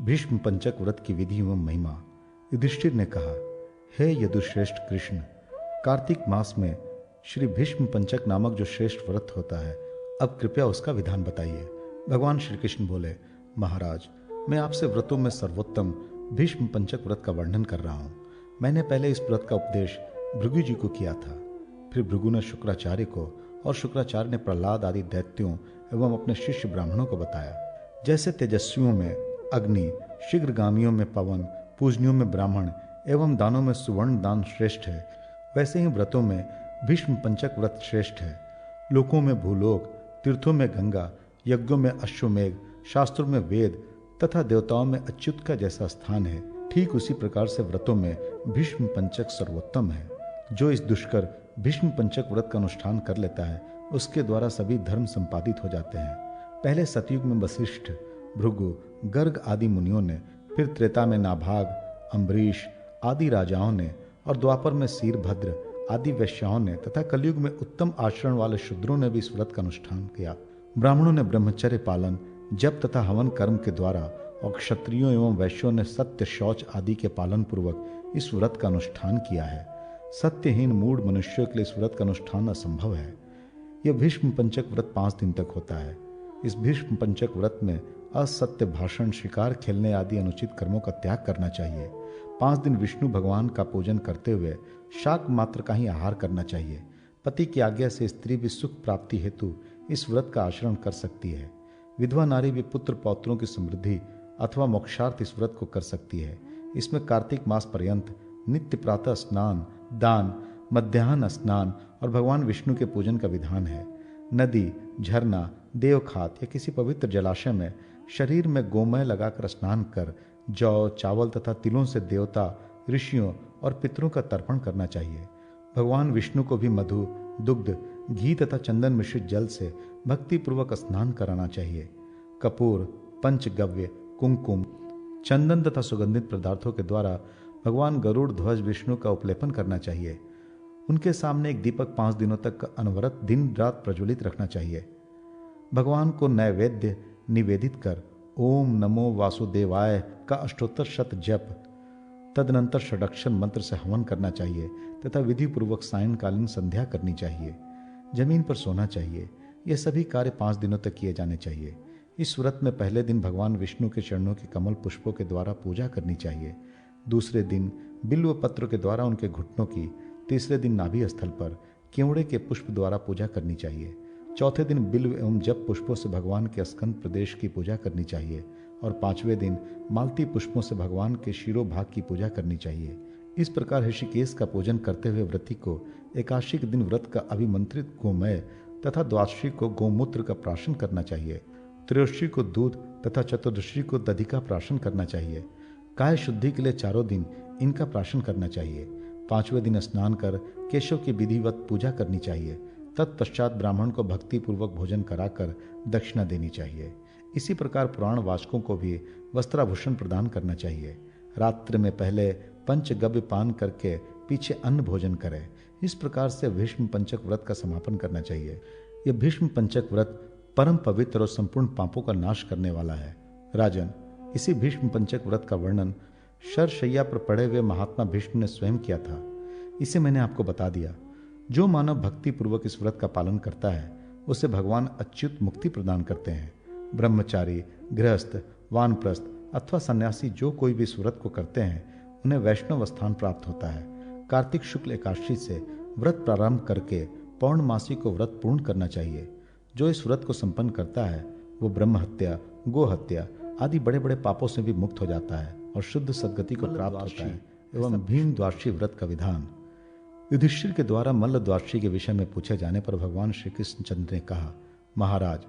भीष्म पंचक व्रत की विधि एवं महिमा। युधिष्ठिर ने कहा, हे यदुश्रेष्ठ कृष्ण, कार्तिक मास में श्री भीष्म पंचक नामक जो श्रेष्ठ व्रत होता है, अब कृपया उसका विधान बताइए। भगवान श्री कृष्ण बोले, महाराज, मैं आपसे व्रतों में सर्वोत्तम भीष्म पंचक व्रत का वर्णन कर रहा हूँ। मैंने पहले इस व्रत का उपदेश भृगु जी को किया था, फिर भृगु ने शुक्राचार्य को और शुक्राचार्य ने प्रहलाद आदि दैत्यों एवं अपने शिष्य ब्राह्मणों को बताया। जैसे तेजस्वियों में अग्नि, शीघ्रगामियों में पवन, पूजनियों में ब्राह्मण एवं दानों में सुवर्ण दान श्रेष्ठ है, वैसे ही व्रतों में भीष्म पंचक व्रत श्रेष्ठ है। लोकों में भूलोक, तीर्थों में गंगा, यज्ञों में अश्वमेघ, शास्त्रों में वेद तथा देवताओं में अच्युत का जैसा स्थान है, ठीक उसी प्रकार से व्रतों में भीष्म पंचक सर्वोत्तम है। जो इस दुष्कर भीष्म पंचक व्रत का अनुष्ठान कर लेता है, उसके द्वारा सभी धर्म संपादित हो जाते हैं। पहले सतयुग में वशिष्ठ, भृगु, गर्ग आदि मुनियों ने, फिर त्रेता में नाभाग, अम्बरीश आदि राजाओं ने और द्वापर में शीरभद्र आदि वैश्याओं ने तथा कलयुग में उत्तम आचरण वाले शूद्रों ने भी इस व्रत का अनुष्ठान किया। ब्राह्मणों ने ब्रह्मचर्य पालन, जप तथा हवन कर्म के द्वारा और क्षत्रियों एवं वैश्यों ने सत्य, शौच आदि के पालन पूर्वक इस व्रत का अनुष्ठान किया है। सत्यहीन मूढ़ मनुष्यों के लिए इस व्रत का अनुष्ठान असंभव है। यह भीष्म पंचक व्रत 5 दिन तक होता है। इस भीष्म पंचक व्रत में असत्य भाषण, शिकार खेलने आदि अनुचित कर्मों का त्याग करना चाहिए। 5 दिन विष्णु भगवान का पूजन करते हुए शाक मात्र का ही आहार करना चाहिए। पति की आज्ञा से स्त्री भी सुख प्राप्ति हेतु इस व्रत का आचरण कर सकती है। विधवा नारी भी पुत्र पौत्रों की समृद्धि अथवा मोक्षार्थ इस व्रत को कर सकती है। इसमें कार्तिक मास पर्यंत नित्य प्रातः स्नान, दान, मध्याह्न स्नान और भगवान विष्णु के पूजन का विधान है। नदी, झरना, देवखात या किसी पवित्र जलाशय में शरीर में गोमय लगाकर स्नान कर जौ, चावल तथा तिलों से देवता, ऋषियों और पितरों का तर्पण करना चाहिए। भगवान विष्णु को भी मधु, दुग्ध, घी तथा चंदन मिश्रित जल से भक्ति पूर्वक स्नान कराना चाहिए। कपूर, पंचगव्य, कुमकुम, चंदन तथा सुगंधित पदार्थों के द्वारा भगवान गरुड़ ध्वज विष्णु का उपलेपन करना चाहिए। उनके सामने एक दीपक 5 दिनों तक अनवरत दिन रात प्रज्वलित रखना चाहिए। भगवान को नैवेद्य निवेदित कर ओम नमो वासुदेवाय का अष्टोत्तर शत जप, तदनंतर षडक्षर मंत्र से हवन करना चाहिए तथा विधि पूर्वक सायंकालीन संध्या करनी चाहिए। जमीन पर सोना चाहिए। ये सभी कार्य 5 दिनों तक किए जाने चाहिए। इस व्रत में पहले दिन भगवान विष्णु के चरणों के कमल पुष्पों के द्वारा पूजा करनी चाहिए। दूसरे दिन बिल्व पत्र के द्वारा उनके घुटनों की, तीसरे दिन नाभि स्थल पर केवड़े के पुष्प द्वारा पूजा करनी चाहिए। चौथे दिन बिल्व एवं जप पुष्पों से भगवान के स्कंद प्रदेश की पूजा करनी चाहिए और 5वें दिन मालती पुष्पों से भगवान के शिरोभाग की पूजा करनी चाहिए। इस प्रकार ऋषिकेश का पूजन करते हुए व्रती को एकादशी के दिन व्रत का अभिमंत्रित गोमय तथा द्वादशी को गोमूत्र का प्राशन करना चाहिए। त्रयोदशी को दूध तथा चतुर्दशी को दधि का प्राशन करना चाहिए। काय शुद्धि के लिए 4 दिन इनका प्राशन करना चाहिए। 5वें दिन स्नान कर केशव की विधिवत पूजा करनी चाहिए। तत्पश्चात ब्राह्मण को भक्ति पूर्वक भोजन कराकर दक्षिणा देनी चाहिए। इसी प्रकार पुराण वाचकों को भी वस्त्राभूषण प्रदान करना चाहिए। रात्रि में पहले पंचगव्य पान करके पीछे अन्न भोजन करें। इस प्रकार से भीष्म पंचक व्रत का समापन करना चाहिए। यह भीष्म पंचक व्रत परम पवित्र और संपूर्ण पापों का नाश करने वाला है। राजन, इसी भीष्म पंचक व्रत का वर्णन शरशैया पर पड़े हुए महात्मा भीष्म ने स्वयं किया था। इसे मैंने आपको बता दिया। जो मानव भक्ति पूर्वक इस व्रत का पालन करता है, उसे भगवान अच्युत मुक्ति प्रदान करते हैं। ब्रह्मचारी, गृहस्थ, वानप्रस्थ अथवा सन्यासी जो कोई भी इस व्रत को करते हैं, उन्हें वैष्णव स्थान प्राप्त होता है। कार्तिक शुक्ल एकादशी से व्रत प्रारंभ करके पौर्णमासी को व्रत पूर्ण करना चाहिए। जो इस व्रत को संपन्न करता है, वो ब्रह्म हत्या, गो हत्या आदि बड़े बड़े पापों से भी मुक्त हो जाता है और शुद्ध सद्गति को प्राप्त होता है। एवं भीम द्वादशी व्रत का विधान। युधिष्ठिर के द्वारा मल्ल द्वादशी के विषय में पूछे जाने पर भगवान श्री कृष्णचंद्र ने कहा, महाराज,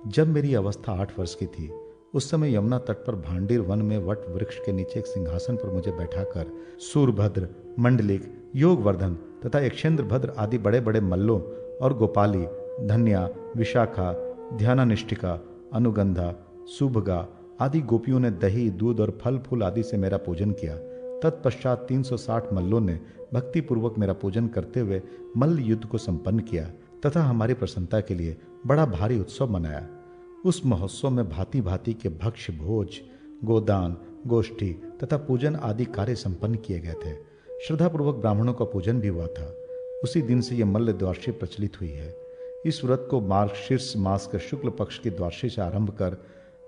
जब मेरी अवस्था 8 वर्ष की थी, उस समय यमुना तट पर भांडीर वन में वट वृक्ष के नीचे एक सिंहासन पर मुझे बैठाकर सूरभद्र, मंडलिक, योगवर्धन तथा यक्षेंद्र भद्र आदि बड़े बड़े मल्लों और गोपाली, धन्या, विशाखा, ध्यानानिष्ठिका, अनुगंधा, सुभगा आदि गोपियों ने दही, दूध और फल फूल आदि से मेरा पूजन किया। तत्पश्चात 360 मल्लों ने भक्ति पूर्वक मेरा पूजन करते हुए मल्ल युद्ध को संपन्न किया तथा हमारी प्रसन्नता के लिए बड़ा भारी उत्सव मनाया। उस महोत्सव में भांति भांति के भक्ष्य भोज, गोदान, गोष्ठी तथा पूजन आदि कार्य संपन्न किए गए थे। श्रद्धापूर्वक ब्राह्मणों का पूजन भी हुआ था। उसी दिन से यह मल्ल द्वादशी प्रचलित हुई है। इस व्रत को मार्गशीर्ष मास के शुक्ल पक्ष की द्वादशी से आरंभ कर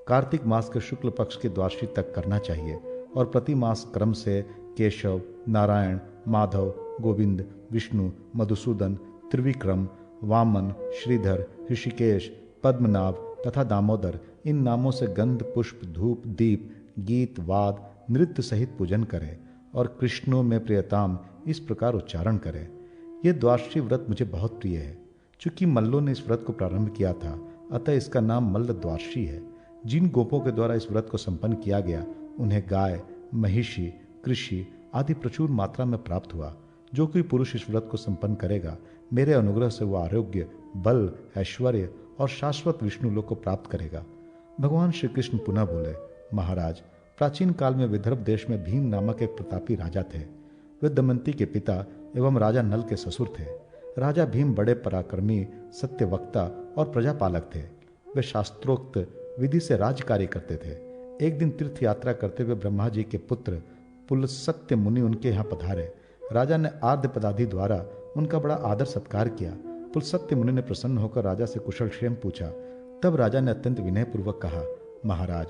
कार्तिक मास के शुक्ल पक्ष की द्वादशी तक करना चाहिए और प्रति मास क्रम से केशव, नारायण, माधव, गोविंद, विष्णु, मधुसूदन, त्रिविक्रम, वामन, श्रीधर, ऋषिकेश, पद्मनाभ तथा दामोदर इन नामों से गंध, पुष्प, धूप, दीप, गीत, वाद, नृत्य सहित पूजन करें और कृष्णो में प्रियताम इस प्रकार उच्चारण करें। यह द्वादशी व्रत मुझे बहुत प्रिय है। चूंकि मल्लों ने इस व्रत को प्रारंभ किया था, अतः इसका नाम मल्ल द्वादशी है। जिन गोपों के द्वारा इस व्रत को संपन्न किया गया उन्हें गाय, महिषी, कृषि आदि प्रचुर मात्रा में प्राप्त हुआ। जो कोई पुरुष इस व्रत को संपन्न करेगा, मेरे अनुग्रह से वह आरोग्य, बल, ऐश्वर्य और शाश्वत विष्णु लोक को प्राप्त करेगा। भगवान श्री कृष्ण पुनः बोले, महाराज, प्राचीन काल में विदर्भ देश में भीम नामक एक प्रतापी राजा थे। वे दमयंती के पिता एवं राजा नल के ससुर थे। राजा भीम बड़े पराक्रमी, सत्यवक्ता और प्रजापालक थे। वे शास्त्रोक्त विधि से राज्य कार्य करते थे। एक दिन तीर्थ यात्रा करते हुए ब्रह्मा जी के पुत्र पुलसत्य मुनि उनके यहाँ पधारे। राजा ने आर्ध पदाधि द्वारा उनका बड़ा आदर सत्कार किया। पुलसत्य मुनि ने प्रसन्न होकर राजा से कुशल क्षेम पूछा। तब राजा ने अत्यंत विनयपूर्वक कहा, महाराज,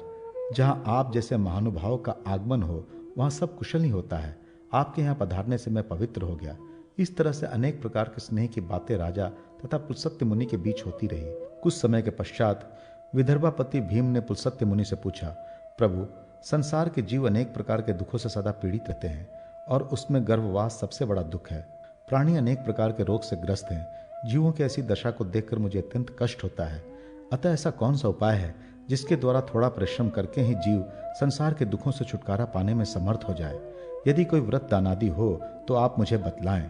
जहाँ आप जैसे महानुभाव का आगमन हो वहाँ सब कुशल ही होता है। आपके यहाँ पधारने से मैं पवित्र हो गया। इस तरह से अनेक प्रकार के स्नेह की बातें राजा तथा पुलसत्य मुनि के बीच होती रही। कुछ समय के पश्चात विदर्भापति भीम ने पुलसत्य मुनि से पूछा, प्रभु, संसार के जीव अनेक प्रकार के दुखों से सदा पीड़ित रहते हैं और उसमें गर्भवास सबसे बड़ा दुख है। प्राणी अनेक प्रकार के रोग से ग्रस्त हैं। जीवों की ऐसी दशा को देखकर मुझे अत्यंत कष्ट होता है। अतः ऐसा कौन सा उपाय है जिसके द्वारा थोड़ा परिश्रम करके ही जीव संसार के दुखों से छुटकारा पाने में समर्थ हो जाए? यदि कोई व्रत दानादि हो तो आप मुझे बतलाएं।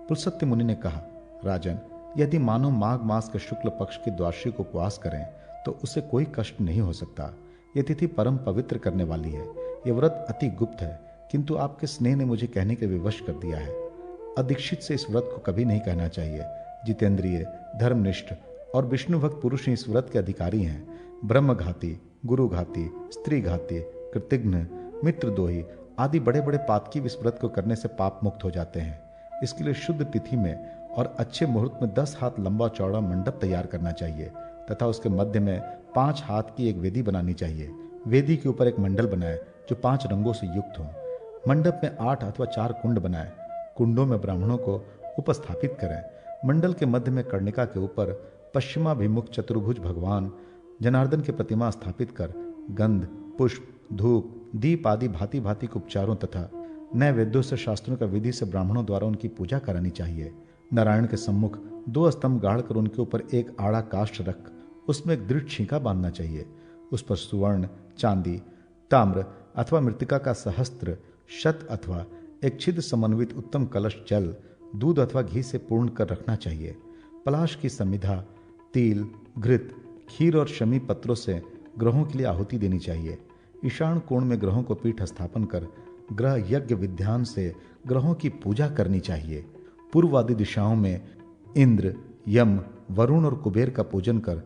पुलसत्य मुनि ने कहा, राजन, यदि मानव माघ मास के शुक्ल पक्ष की द्वादशी को उपवास करें तो उसे कोई कष्ट नहीं हो सकता। यह तिथि परम पवित्र करने वाली है। यह व्रत अति गुप्त है, किंतु आपके स्नेह ने मुझे कहने के विवश कर दिया है। अदीक्षित से इस व्रत को कभी नहीं कहना चाहिए। जितेंद्रिय, धर्मनिष्ठ और विष्णु भक्त पुरुष इस व्रत के अधिकारी हैं। ब्रह्मघाती, गुरुघाती, स्त्रीघाती, कृतघ्न, मित्रद्रोही आदि बड़े बड़े पातकी इस व्रत को करने से पाप मुक्त हो जाते हैं। इसके लिए शुद्ध तिथि में और अच्छे मुहूर्त में 10 हाथ लंबा चौड़ा मंडप तैयार करना चाहिए तथा उसके मध्य में 5 हाथ की एक वेदी बनानी चाहिए। वेदी के ऊपर एक मंडल बनाए जो 5 रंगों से युक्त हो। मंडप में 8 अथवा 4 कुंड बनाए। कुंडों में ब्राह्मणों को उपस्थापित करें। मंडल के मध्य में कर्णिका के ऊपर पश्चिमाभिमुख चतुर्भुज भगवान जनार्दन की प्रतिमा स्थापित कर गंध, पुष्प, धूप, दीप आदि भांति भांति के उपचारों तथा नैवेद्यों से शास्त्रों का विधि से ब्राह्मणों द्वारा उनकी पूजा करानी चाहिए। नारायण के सम्मुख 2 स्तंभ गाड़कर उनके ऊपर एक आड़ा काष्ठ रख उसमें एक दृढ़ छींका बांधना चाहिए। उस पर सुवर्ण, चांदी, ताम्र अथवा मृतिका का सहस्त्र, शत अथवा एक छिद्र समन्वित उत्तम कलश जल, दूध अथवा घी से पूर्ण कर रखना चाहिए। पलाश की समिधा, तिल, घृत, खीर और शमी पत्रों से ग्रहों के लिए आहुति देनी चाहिए। ईशान कोण में ग्रहों को पीठ स्थापन कर ग्रह यज्ञ विधान से ग्रहों की पूजा करनी चाहिए। पूर्व आदि दिशाओं में इंद्र, यम, वरुण और कुबेर का पूजन कर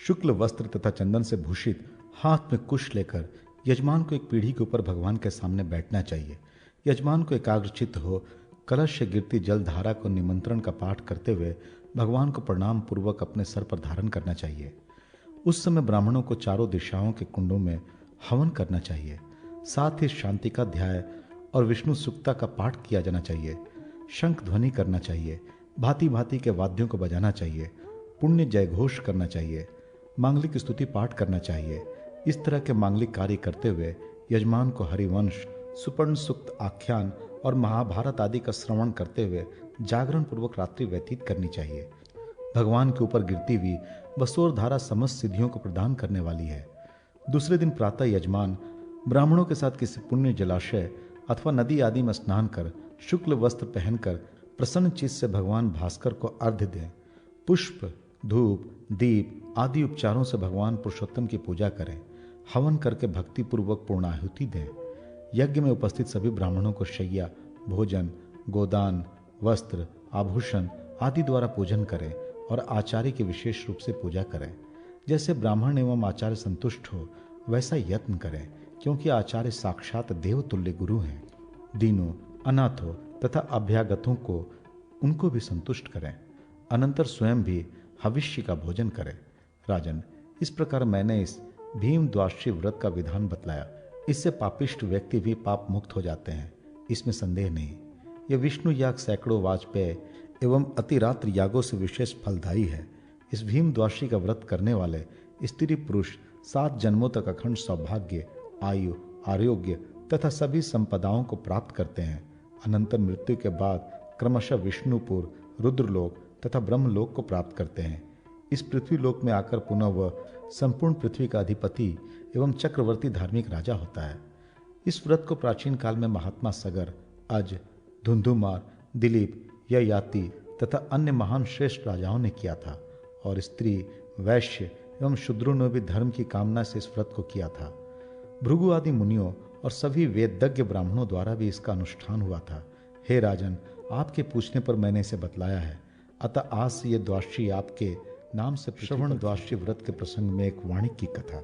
शुक्ल वस्त्र तथा चंदन से भूषित हाथ में कुश लेकर यजमान को एक पीढ़ी के ऊपर भगवान के सामने बैठना चाहिए। यजमान को एकाग्रचित्त हो कलश से गिरती जल धारा को निमंत्रण का पाठ करते हुए भगवान को प्रणाम पूर्वक अपने सर पर धारण करना चाहिए। उस समय ब्राह्मणों को चारों दिशाओं के कुंडों में हवन करना चाहिए। साथ ही शांति का ध्याय और विष्णु सुक्ता का पाठ किया जाना चाहिए। शंख ध्वनि करना चाहिए। भांति भांति के वाद्यों को बजाना चाहिए। पुण्य जयघोष करना चाहिए। मांगलिक स्तुति पाठ करना चाहिए। इस तरह के मांगलिक कार्य करते हुए यजमान को हरिवंश, सुपर्ण सुक्त आख्यान और महाभारत आदि का श्रवण करते हुए जागरण पूर्वक रात्रि व्यतीत करनी चाहिए। भगवान के ऊपर गिरती हुई बसोर धारा समस्त सिद्धियों को प्रदान करने वाली है। दूसरे दिन प्रातः यजमान ब्राह्मणों के साथ किसी पुण्य जलाशय अथवा नदी आदि में स्नान कर शुक्ल वस्त्र पहनकर प्रसन्न चित्त से भगवान भास्कर को अर्घ्य दें। पुष्प, धूप, दीप आदि उपचारों से भगवान पुरुषोत्तम की पूजा करें। हवन करके भक्तिपूर्वक पूर्णाहुति दें। यज्ञ में उपस्थित सभी ब्राह्मणों को शैया, भोजन, गोदान, वस्त्र, आभूषण आदि द्वारा पूजन करें और आचार्य की विशेष रूप से पूजा करें। जैसे ब्राह्मण एवं आचार्य संतुष्ट हो वैसा यत्न करें। क्योंकि आचार्य साक्षात देवतुल्य गुरु हैं। दीनों, अनाथों तथा अभ्यागतों को उनको भी संतुष्ट करें। अनंतर स्वयं भी हविष्य का भोजन करें। राजन, इस प्रकार मैंने इस भीम द्वादशी व्रत का विधान बतलाया। इससे पापिष्ट व्यक्ति भी पाप मुक्त हो जाते हैं, इसमें संदेह नहीं। यह विष्णु याग सैकड़ों वाजपेय एवं अतिरात्र यागों से विशेष फलदायी है। इस भीम द्वादशी का व्रत करने वाले स्त्री पुरुष 7 जन्मों तक अखंड सौभाग्य, आयु, आरोग्य तथा सभी संपदाओं को प्राप्त करते हैं। अनंतर मृत्यु के बाद क्रमशः विष्णुपुर, रुद्रलोक तथा ब्रह्मलोक को प्राप्त करते हैं। इस पृथ्वी लोक में आकर पुनः वह संपूर्ण पृथ्वी का अधिपति एवं चक्रवर्ती धार्मिक राजा होता है। इस व्रत को प्राचीन काल में महात्मा सगर, अज, धुंधुमार, दिलीप, ययाति तथा अन्य महान श्रेष्ठ राजाओं ने किया था, और स्त्री, वैश्य एवं शूद्रों ने भी धर्म की कामना से इस व्रत को किया था। भृगु आदि मुनियों और सभी वेदज्ञ ब्राह्मणों द्वारा भी इसका अनुष्ठान हुआ था। हे राजन, आपके पूछने पर मैंने इसे बतलाया है। अतः आज से यह द्वादशी आपके नाम से श्रवण द्वादशी व्रत के प्रसंग में एक वाणिक की कथा।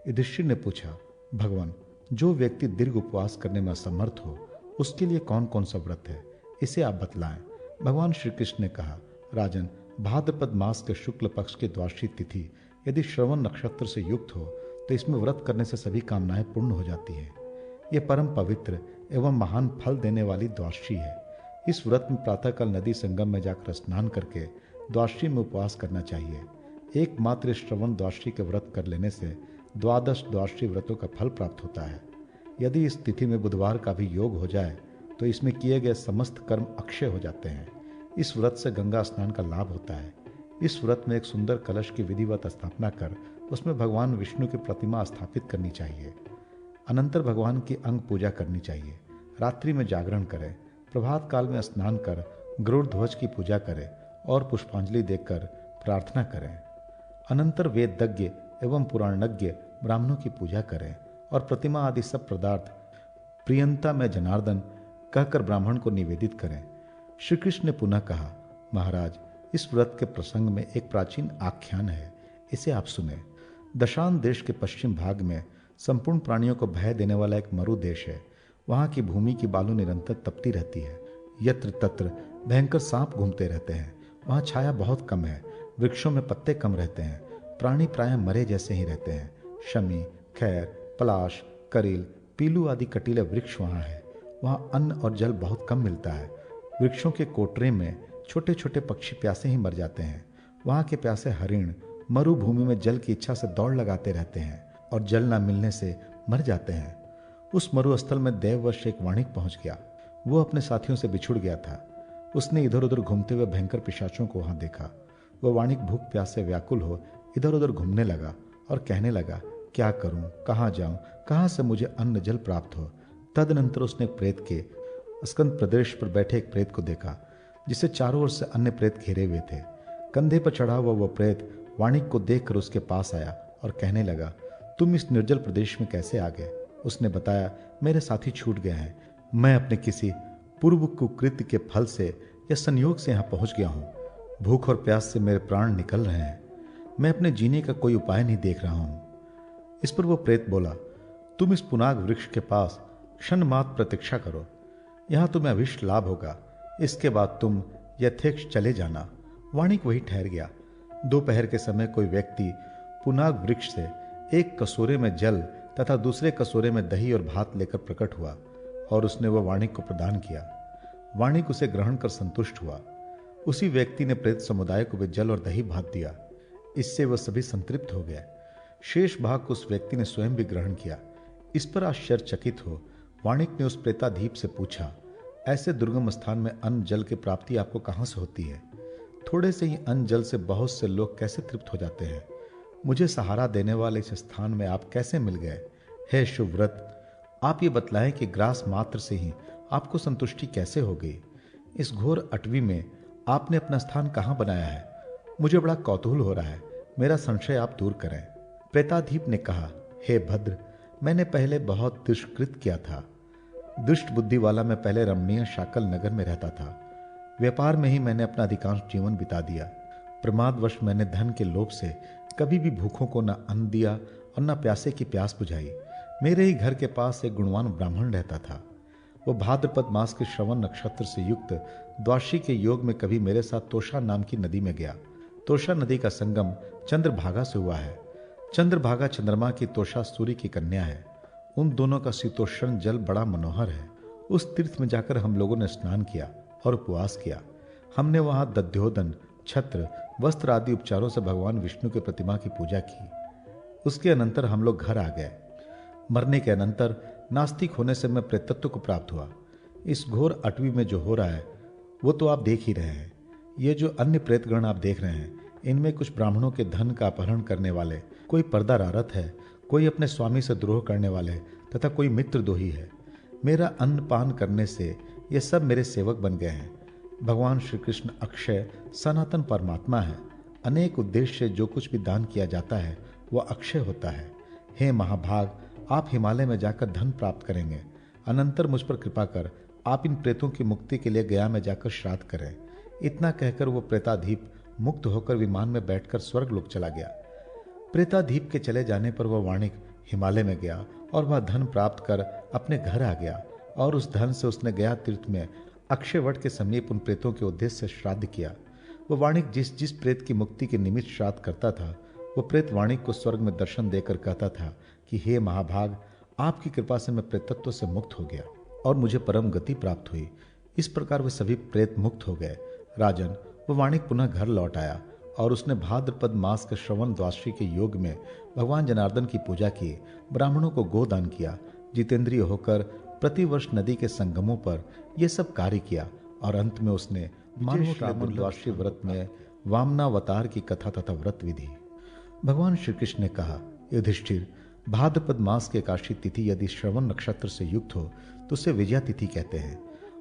युधिष्ठिर ने पूछा, भगवान, जो व्यक्ति दीर्घ उपवास करने में असमर्थ हो उसके लिए कौन कौन सा व्रत है, इसे आप बतलाएं। भगवान श्री कृष्ण ने कहा, राजन, भाद्रपद मास के शुक्ल पक्ष की द्वादशी तिथि यदि श्रवण नक्षत्र से युक्त हो तो इसमें व्रत करने से सभी कामनाएं पूर्ण हो जाती है। यह परम पवित्र एवं महान फल देने वाली द्वादशी है। इस व्रत में प्रातःकाल नदी संगम में जाकर स्नान करके द्वादशी में उपवास करना चाहिए। एकमात्र श्रवण द्वादशी के व्रत कर लेने से 12 द्वादशी व्रतों का फल प्राप्त होता है। यदि इस तिथि में बुधवार का भी योग हो जाए तो इसमें किए गए समस्त कर्म अक्षय हो जाते हैं। इस व्रत से गंगा स्नान का लाभ होता है। इस व्रत में एक सुंदर कलश की विधिवत स्थापना कर उसमें भगवान विष्णु की प्रतिमा स्थापित करनी चाहिए। अनंतर भगवान की अंग पूजा करनी चाहिए। रात्रि में जागरण करें, प्रभात काल में स्नान कर गरुड़ ध्वज की पूजा करें और पुष्पांजलि देकर प्रार्थना करें। अनंतर वेदज्ञ एवं पुराणज्ञ ब्राह्मणों की पूजा करें और प्रतिमा आदि सब पदार्थ प्रियंता में जनार्दन कहकर ब्राह्मण को निवेदित करें। श्री कृष्ण ने पुनः कहा, महाराज, इस व्रत के प्रसंग में एक प्राचीन आख्यान है, इसे आप सुने। दशान देश के पश्चिम भाग में संपूर्ण प्राणियों को भय देने वाला एक मरु देश है। वहां की भूमि की बालू निरंतर तपती रहती है। यत्र तत्र भयंकर सांप घूमते रहते हैं। वहां छाया बहुत कम है, वृक्षों में पत्ते कम रहते हैं, प्राणी प्रायः मरे जैसे ही रहते हैं। शमी, खैर, पलाश, करील, पीलू आदि कटीले वृक्ष वहां है। वहां अन्न और जल बहुत कम मिलता है। वृक्षों के कोटरे में छोटे छोटे पक्षी प्यासे ही मर जाते हैं। वहां के प्यासे हरिण मरुभूमि में जल की इच्छा से दौड़ लगाते रहते हैं और जल न मिलने से मर जाते हैं। उस मरुस्थल में देववश एक वाणिक पहुंच गया। वो अपने साथियों से बिछुड़ गया था। उसने इधर उधर घूमते हुए भयंकर पिशाचों को वहां देखा। वह वाणिक भूख प्यास से व्याकुल हो इधर उधर घूमने लगा और कहने लगा, क्या करूं, कहाँ जाऊं, कहाँ से मुझे अन्न जल प्राप्त हो। तदनंतर उसने प्रेत के स्कंद प्रदेश पर बैठे एक प्रेत को देखा, जिसे चारों ओर से अन्य प्रेत घेरे हुए थे। कंधे पर चढ़ा हुआ वह प्रेत वाणिक को देखकर उसके पास आया और कहने लगा, तुम इस निर्जल प्रदेश में कैसे आ गए। उसने बताया, मेरे साथी छूट गए हैं। मैं अपने किसी पूर्व कुकृत्य के फल से या संयोग से यहाँ पहुंच गया हूँ। भूख और प्यास से मेरे प्राण निकल रहे हैं। मैं अपने जीने का कोई उपाय नहीं देख रहा हूँ। इस पर वो प्रेत बोला, तुम इस पुनाग वृक्ष के पास क्षण मात्र प्रतीक्षा करो, यहाँ तुम्हें अभिष्ट लाभ होगा। इसके बाद तुम यथेक्ष चले जाना। वाणिक वही ठहर गया। दोपहर के समय कोई व्यक्ति पुनाग वृक्ष से एक कटोरे में जल तथा दूसरे कटोरे में दही और भात लेकर प्रकट हुआ और उसने वह वाणिक को प्रदान किया। वाणिक उसे ग्रहण कर संतुष्ट हुआ। उसी व्यक्ति ने प्रेत समुदाय को भी जल और दही भात दिया। इससे वह सभी संतृप्त हो गए। शेष भाग को उस व्यक्ति ने स्वयं भी ग्रहण किया। इस पर आश्चर्यचकित हो वाणिक ने उस प्रेताधीप से पूछा, ऐसे दुर्गम स्थान में अन्न जल की प्राप्ति आपको कहां से होती है? थोड़े से ही अन्न जल से बहुत से लोग कैसे तृप्त हो जाते हैं? मुझे सहारा देने वाले इस स्थान में आप कैसे मिल गए? हे शुभव्रत, आप ये बतलाएं कि ग्रास मात्र से ही आपको संतुष्टि कैसे हो गई? इस घोर अटवी में आपने अपना स्थान कहाँ बनाया है? मुझे बड़ा कौतूहल हो रहा है। मेरा संशय आप दूर करें। प्रेताधीप ने कहा, हे भद्र, मैंने पहले बहुत दुष्कृत किया था। दुष्ट बुद्धि वाला मैं पहले रमणीय शाकल नगर में रहता था। व्यापार में ही मैंने अपना अधिकांश जीवन बिता दिया। प्रमादवश मैंने धन के लोभ से कभी भी भूखों को न अन्न दिया और न प्यासे की प्यास बुझाई। मेरे ही घर के पास एक गुणवान ब्राह्मण रहता था। वो भाद्रपद मास के श्रवण नक्षत्र से युक्त द्वादशी के योग में कभी मेरे साथ तोषा नाम की नदी में गया। तोषा नदी का संगम चंद्रभागा से हुआ है। चंद्रभागा चंद्रमा की, तोषा सूर्य की कन्या है। उन दोनों का शीतोष्ण जल बड़ा मनोहर है। उस तीर्थ में जाकर हम लोगों ने स्नान किया और उपवास किया। हमने वहां दध्योदन, छत्र, वस्त्र आदि उपचारों से भगवान विष्णु के प्रतिमा की पूजा की। उसके अनंतर हम लोग घर आ गए। मरने के अनंतर नास्तिक होने से मैं प्रेतत्व को प्राप्त हुआ। इस घोर अटवी में जो हो रहा है वो तो आप देख ही रहे हैं। ये जो अन्य प्रेतगण आप देख रहे हैं, इनमें कुछ ब्राह्मणों के धन का अपहरण करने वाले, कोई पर्दारारत है, कोई अपने स्वामी से द्रोह करने वाले तथा कोई मित्रद्रोही है। मेरा अन्न पान करने से ये सब मेरे सेवक बन गए हैं। भगवान श्री कृष्ण अक्षय सनातन परमात्मा है। अनेक उद्देश्य से जो कुछ भी दान किया जाता है वह अक्षय होता है। हे महाभाग, आप हिमालय में जाकर धन प्राप्त करेंगे। अनंतर मुझ पर कृपा कर आप इन प्रेतों की मुक्ति के लिए गया में जाकर श्राद्ध करें। इतना कहकर वो प्रेताधीप मुक्त होकर विमान में बैठकर स्वर्ग लोक चला गया। प्रेताधीप के चले जाने पर वह वाणिक हिमालय में गया और वह धन प्राप्त कर अपने घर आ गया और उस धन से उसने गया तीर्थ में अक्षयवट के समीप उन प्रेतों के उद्देश्य से श्राद्ध किया। वह वाणिक जिस जिस प्रेत की मुक्ति के निमित्त श्राद्ध करता था, वह प्रेत वाणिक को स्वर्ग में दर्शन देकर कहता था कि हे महाभाग, आपकी कृपा से मैं प्रेतत्व से मुक्त हो गया और मुझे परम गति प्राप्त हुई। इस प्रकार वे सभी प्रेत मुक्त हो गए। राजन, वह वाणिक पुनः घर लौट आया और उसने भाद्रपद मास के श्रवण द्वादशी के योग में भगवान जनार्दन की पूजा की, ब्राह्मणों को गोदान किया, जितेंद्रिय होकर प्रतिवर्ष नदी के संगमों पर यह सब कार्य किया और अंत में उसने मानव श्रावण द्वादशी व्रत में वामनावतार की कथा तथा व्रत विधि। भगवान श्री कृष्ण ने कहा, युधिष्ठिर, भाद्रपद मास के एकादशी तिथि यदि श्रवण नक्षत्र से युक्त हो तो उसे विजया तिथि कहते हैं।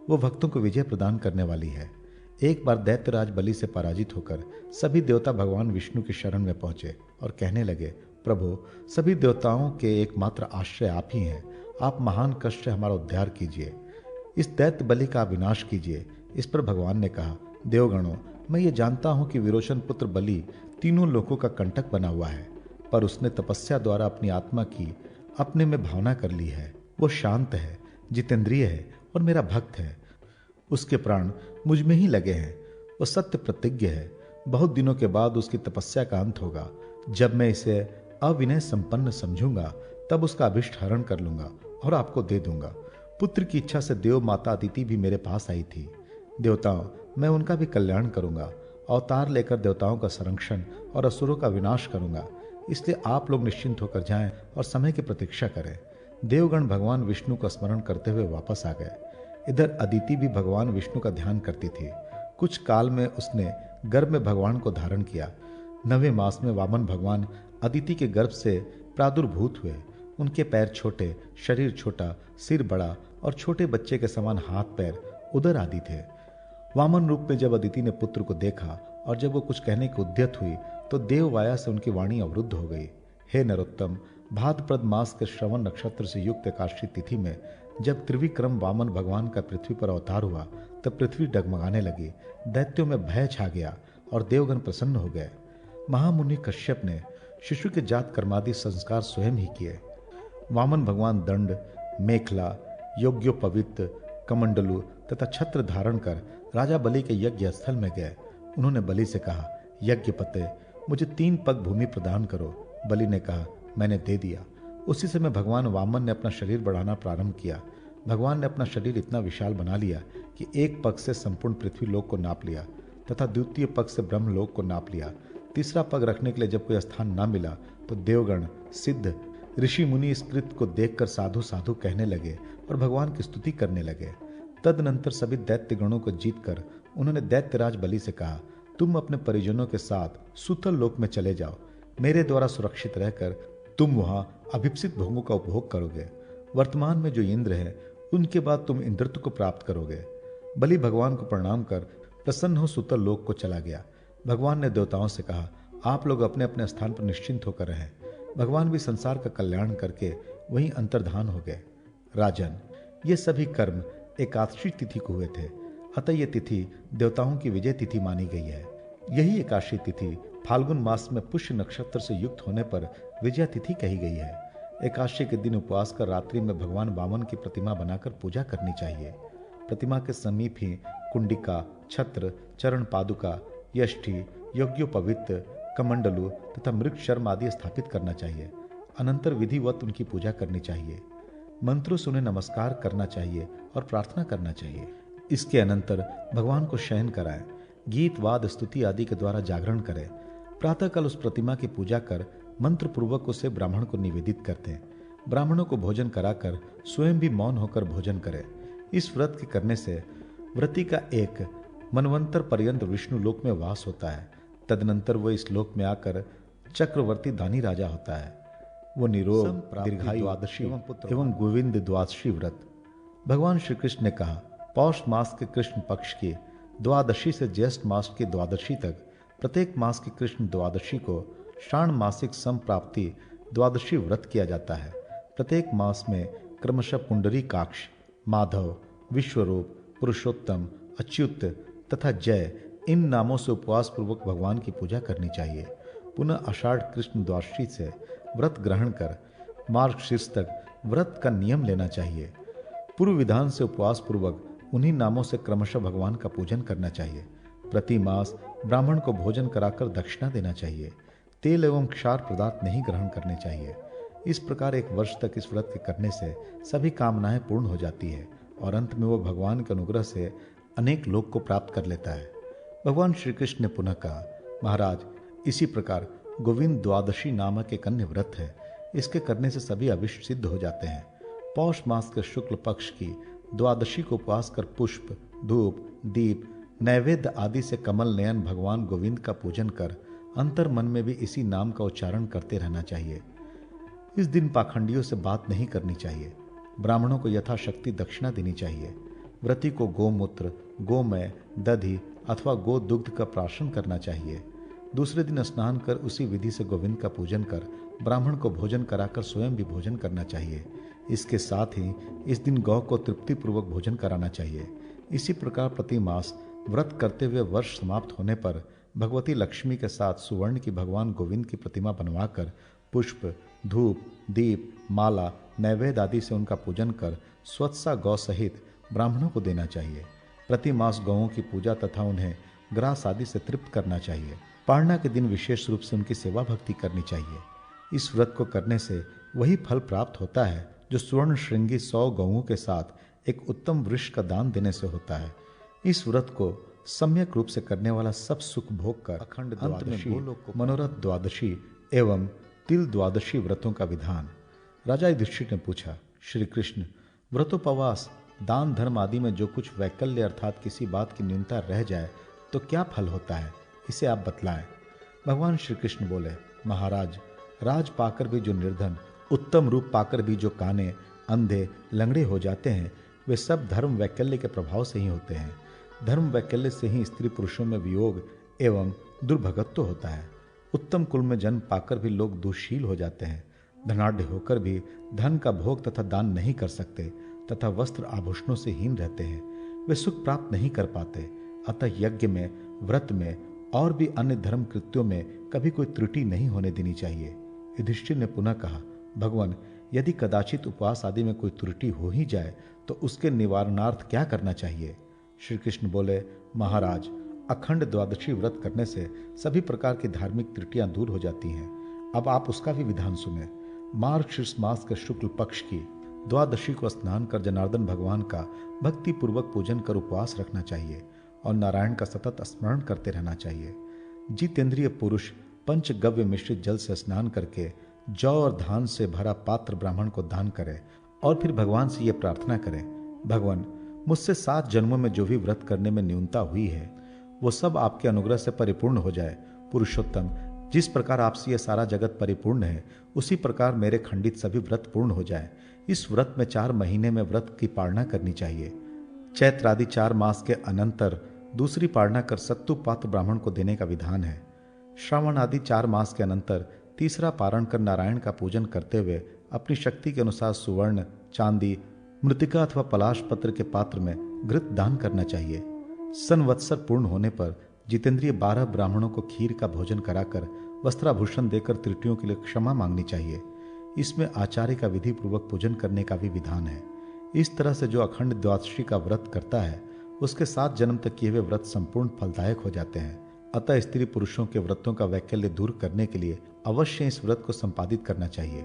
वो भक्तों को विजय प्रदान करने वाली है। एक बार दैत्यराज बलि से पराजित होकर सभी देवता भगवान विष्णु की शरण में पहुंचे और कहने लगे, प्रभु, सभी देवताओं के एकमात्र आश्रय आप ही हैं। आप महान कष्ट से हमारा उद्धार कीजिए, इस दैत्य बलि का विनाश कीजिए। इस पर भगवान ने कहा, देवगणों, मैं ये जानता हूं कि विरोचन पुत्र बलि तीनों लोकों का कंटक बना हुआ है, पर उसने तपस्या द्वारा अपनी आत्मा की अपने में भावना कर ली है। वो शांत है, जितेंद्रिय है और मेरा भक्त है। उसके प्राण मुझ में ही लगे हैं। वो सत्य प्रतिज्ञ है। बहुत दिनों के बाद उसकी तपस्या का अंत होगा। जब मैं इसे अविनय संपन्न समझूंगा तब उसका अभिष्ट हरण कर लूंगा और आपको दे दूंगा। पुत्र की इच्छा से देव माता अदिति भी मेरे पास आई थी। देवताओं, मैं उनका भी कल्याण करूंगा। अवतार लेकर देवताओं का संरक्षण और असुरों का विनाश करूंगा। इसलिए आप लोग निश्चिंत होकर जाएं और समय की प्रतीक्षा करें। देवगण भगवान विष्णु का स्मरण करते हुए वापस आ गए। इधर अदिति भी भगवान विष्णु का ध्यान करती थी। कुछ काल में उसने गर्भ में भगवान को धारण किया। 9वें मास में वामन भगवान अदिति के गर्भ से प्रादुर्भूत हुए। उनके पैर छोटे, शरीर छोटा, सिर बड़ा और छोटे बच्चे के समान हाथ पैर, उदर आदि थे। वामन रूप में जब अदिति ने पुत्र को देखा और जब वो कुछ कहने की उद्यत हुई तो देववाया से उनकी वाणी अवरुद्ध हो गई। हे नरोत्तम, भाद्रपद मास के श्रवण नक्षत्र से युक्त एकादशी तिथि में जब त्रिविक्रम वामन भगवान का पृथ्वी पर अवतार हुआ तब पृथ्वी डगमगाने लगी। दैत्यों में भय छा गया और देवगण प्रसन्न हो गए। महामुनि कश्यप ने शिशु के जात कर्मादि संस्कार स्वयं ही किए। वामन भगवान दंड, मेखला, योग्योपवित्त, कमंडलू तथा छत्र धारण कर राजा बलि के यज्ञ स्थल में गए। उन्होंने बलि से कहा, यज्ञपते, मुझे 3 पग भूमि प्रदान करो। बलि ने कहा, मैंने दे दिया। उसी समय भगवान वामन ने अपना शरीर बढ़ाना प्रारंभ किया। भगवान ने अपना शरीर इतना विशाल बना लिया कि एक पग से संपूर्ण पृथ्वी लोक को नाप लिया तथा द्वितीय पग से ब्रह्मलोक को नाप लिया। तीसरा पग रखने के लिए जब कोई स्थान न मिला तो देवगण, सिद्ध, ऋषि मुनि इस कृत्य को देखकर साधु साधु कहने लगे और भगवान की स्तुति करने लगे। तदनंतर सभी दैत्य गणों को जीतकर उन्होंने दैत्यराज बलि से कहा, तुम अपने परिजनों के साथ सुतल लोक में चले जाओ। मेरे द्वारा सुरक्षित रहकर तुम वहां अभिप्सित भोगों का उपभोग करोगे। वर्तमान में जो इंद्र है उनके बाद तुम इंद्रत्व को प्राप्त करोगे। बलि भगवान को प्रणाम कर प्रसन्न हो सुतल लोक को चला गया। भगवान ने देवताओं से कहा, आप लोग अपने अपने स्थान पर निश्चिंत होकर रहें। भगवान भी संसार का कल्याण करके वहीं अंतर्धान हो गए। राजन, ये सभी कर्म एकादशी तिथि को हुए थे, अतः ये तिथि देवताओं की विजय तिथि मानी गई है। यही एकादशी तिथि फाल्गुन मास में पुष्य नक्षत्र से युक्त होने पर विजया तिथि कही गई है। एकादशी के दिन उपवास कर रात्रि में भगवान वामन की प्रतिमा बनाकर पूजा करनी चाहिए। प्रतिमा के समीप ही कुंडिका, छत्र, चरण पादुका, यष्टि, यज्ञोपवीत, कमंडलू तथा मृग शर्म आदि स्थापित करना चाहिए। अनंतर विधिवत उनकी पूजा करनी चाहिए। मंत्रों से उन्हें नमस्कार करना चाहिए और प्रार्थना करना चाहिए। इसके अनंतर भगवान को शयन कराएं, गीत वाद स्तुति आदि के द्वारा जागरण करें। प्रातःकाल उस प्रतिमा की पूजा कर मंत्र पूर्वक उसे ब्राह्मण को निवेदित करते हैं। ब्राह्मणों को भोजन कराकर स्वयं भी मौन होकर भोजन करें। इस व्रत के करने से व्रती का एक मनवंतर पर्यंत विष्णु लोक में वास होता है। तदनंतर वह इस लोक में आकर चक्रवर्ती दानी राजा होता है। वो निरोग, दीर्घायु, द्वादशी एवं गोविंद द्वादशी व्रत। भगवान श्री कृष्ण ने कहा, पौष मास के कृष्ण पक्ष की द्वादशी से ज्येष्ठ मास की द्वादशी तक प्रत्येक मास की कृष्ण द्वादशी को श्रावण मासिक संप्राप्ति द्वादशी व्रत किया जाता है। प्रत्येक मास में क्रमशः पुंडरीकाक्ष, माधव, विश्वरूप, पुरुषोत्तम, अच्युत तथा जय इन नामों से उपवास पूर्वक भगवान की पूजा करनी चाहिए। पुनः आषाढ़ कृष्ण द्वादशी से व्रत ग्रहण कर मार्गशीर्ष तक व्रत का नियम लेना चाहिए। पूर्व विधान से उपवास पूर्वक उन्हीं नामों से क्रमशः भगवान का पूजन करना चाहिए। प्रति मास ब्राह्मण को भोजन कराकर दक्षिणा देना चाहिए। तेल एवं क्षार पदार्थ नहीं ग्रहण करने चाहिए। इस प्रकार एक वर्ष तक इस व्रत के करने से सभी कामनाएं पूर्ण हो जाती है और अंत में वह भगवान के अनुग्रह से अनेक लोक को प्राप्त कर लेता है। भगवान श्री कृष्ण ने पुनः कहा, महाराज, इसी प्रकार गोविंद द्वादशी नामक एक अन्य व्रत है। इसके करने से सभी अभिष्ट सिद्ध हो जाते हैं। पौष मास के शुक्ल पक्ष की द्वादशी को उपवास कर पुष्प, धूप, दीप, नैवेद्य आदि से कमल नयन भगवान गोविंद का पूजन कर अंतर मन में भी इसी नाम का उच्चारण करते रहना चाहिए। इस दिन पाखंडियों से बात नहीं करनी चाहिए। ब्राह्मणों को यथाशक्ति दक्षिणा देनी चाहिए। व्रती को गोमूत्र, गोमय, दधि अथवा गो दुग्ध का प्राशन करना चाहिए। दूसरे दिन स्नान कर उसी विधि से गोविंद का पूजन कर ब्राह्मण को भोजन कराकर स्वयं भी भोजन करना चाहिए। इसके साथ ही इस दिन गौ को तृप्तिपूर्वक भोजन कराना चाहिए। इसी प्रकार प्रति मास व्रत करते हुए वर्ष समाप्त होने पर भगवती लक्ष्मी के साथ सुवर्ण की भगवान गोविंद की प्रतिमा बनवाकर पुष्प, धूप, दीप, माला, नैवेद्य आदि से उनका पूजन कर स्वत्सा गौ सहित ब्राह्मणों को देना चाहिए। प्रति मास गौओं की पूजा तथा उन्हें ग्रास आदि से तृप्त करना चाहिए। पारणा के दिन विशेष रूप से उनकी सेवा भक्ति करनी चाहिए। इस व्रत को करने से वही फल प्राप्त होता है जो स्वर्ण श्रृंगी 100 गौओं के साथ एक उत्तम वृक्ष का दान देने से होता है। इस व्रत को सम्यक रूप से करने वाला सब सुख भोग कर अखंड द्वादशी, मनोरथ द्वादशी एवं तिल द्वादशी व्रतों का विधान। राजा युधिष्ठिर ने पूछा, श्री कृष्ण, व्रतोपवास, दान धर्म आदि में जो कुछ वैकल्य अर्थात किसी बात की न्यूनता रह जाए तो क्या फल होता है, इसे आप बतलाएं। भगवान श्री कृष्ण बोले, महाराज, राज पाकर भी जो निर्धन, उत्तम रूप पाकर भी जो काने, अंधे, लंगड़े हो जाते हैं, वे सब धर्म वैकल्य के प्रभाव से ही होते हैं। धर्म वैकल्य से ही स्त्री पुरुषों में वियोग एवं दुर्भगत्व होता है। उत्तम कुल में जन्म पाकर भी लोग दुशील हो जाते हैं। धनाढ़ होकर भी धन का भोग तथा दान नहीं कर सकते तथा वस्त्र आभूषणों से हीन रहते हैं। वे सुख प्राप्त नहीं कर पाते। अतः यज्ञ में, व्रत में और भी अन्य धर्म कृत्यों में कभी कोई त्रुटि नहीं होने देनी चाहिए। युधिष्ठिर ने पुनः कहा, भगवान, यदि कदाचित उपवास आदि में कोई त्रुटि हो ही जाए तो उसके निवारणार्थ क्या करना चाहिए। श्री कृष्ण बोले, महाराज, अखंड द्वादशी व्रत करने से सभी प्रकार की धार्मिक त्रुटियां दूर हो जाती हैं। अब आप उसका भी विधान सुने। मार्गशीर्ष मास के शुक्ल पक्ष की द्वादशी को स्नान कर जनार्दन भगवान का भक्ति पूर्वक पूजन कर उपवास रखना चाहिए और नारायण का सतत स्मरण करते रहना चाहिए। जितेंद्रिय पुरुष पंचगव्य मिश्रित जल से स्नान करके जौ और धान से भरा पात्र ब्राह्मण को दान करे और फिर भगवान से यह प्रार्थना करें, भगवान, मुझसे 7 जन्मों में जो भी व्रत करने में न्यूनता हुई है वो सब आपके अनुग्रह से परिपूर्ण हो जाए। पुरुषोत्तम, जिस प्रकार आपसे यह सारा जगत परिपूर्ण है उसी प्रकार मेरे खंडित सभी व्रत पूर्ण हो जाए। इस व्रत में 4 महीने में व्रत की पालना करनी चाहिए। चैत्र आदि 4 मास के अनंतर दूसरी पालना कर सत्तु पात्र ब्राह्मण को देने का विधान है। श्रावण आदि 4 मास के अनंतर तीसरा पारण कर नारायण का पूजन करते हुए अपनी शक्ति के अनुसार सुवर्ण, चांदी, मृतिका अथवा पलाश पत्र के पात्र में घृत दान करना चाहिए। संवत्सर पूर्ण होने पर जितेंद्रिय 12 ब्राह्मणों को खीर का भोजन कराकर वस्त्राभूषण देकर त्रुटियों के लिए क्षमा मांगनी चाहिए। इसमें आचार्य का विधि पूर्वक पूजन करने का भी विधान है। इस तरह से जो अखंड द्वादशी का व्रत करता है उसके 7 जन्म तक किए हुए व्रत संपूर्ण फलदायक हो जाते हैं। अतः स्त्री पुरुषों के व्रतों का वैकल्य दूर करने के लिए अवश्य इस व्रत को संपादित करना चाहिए।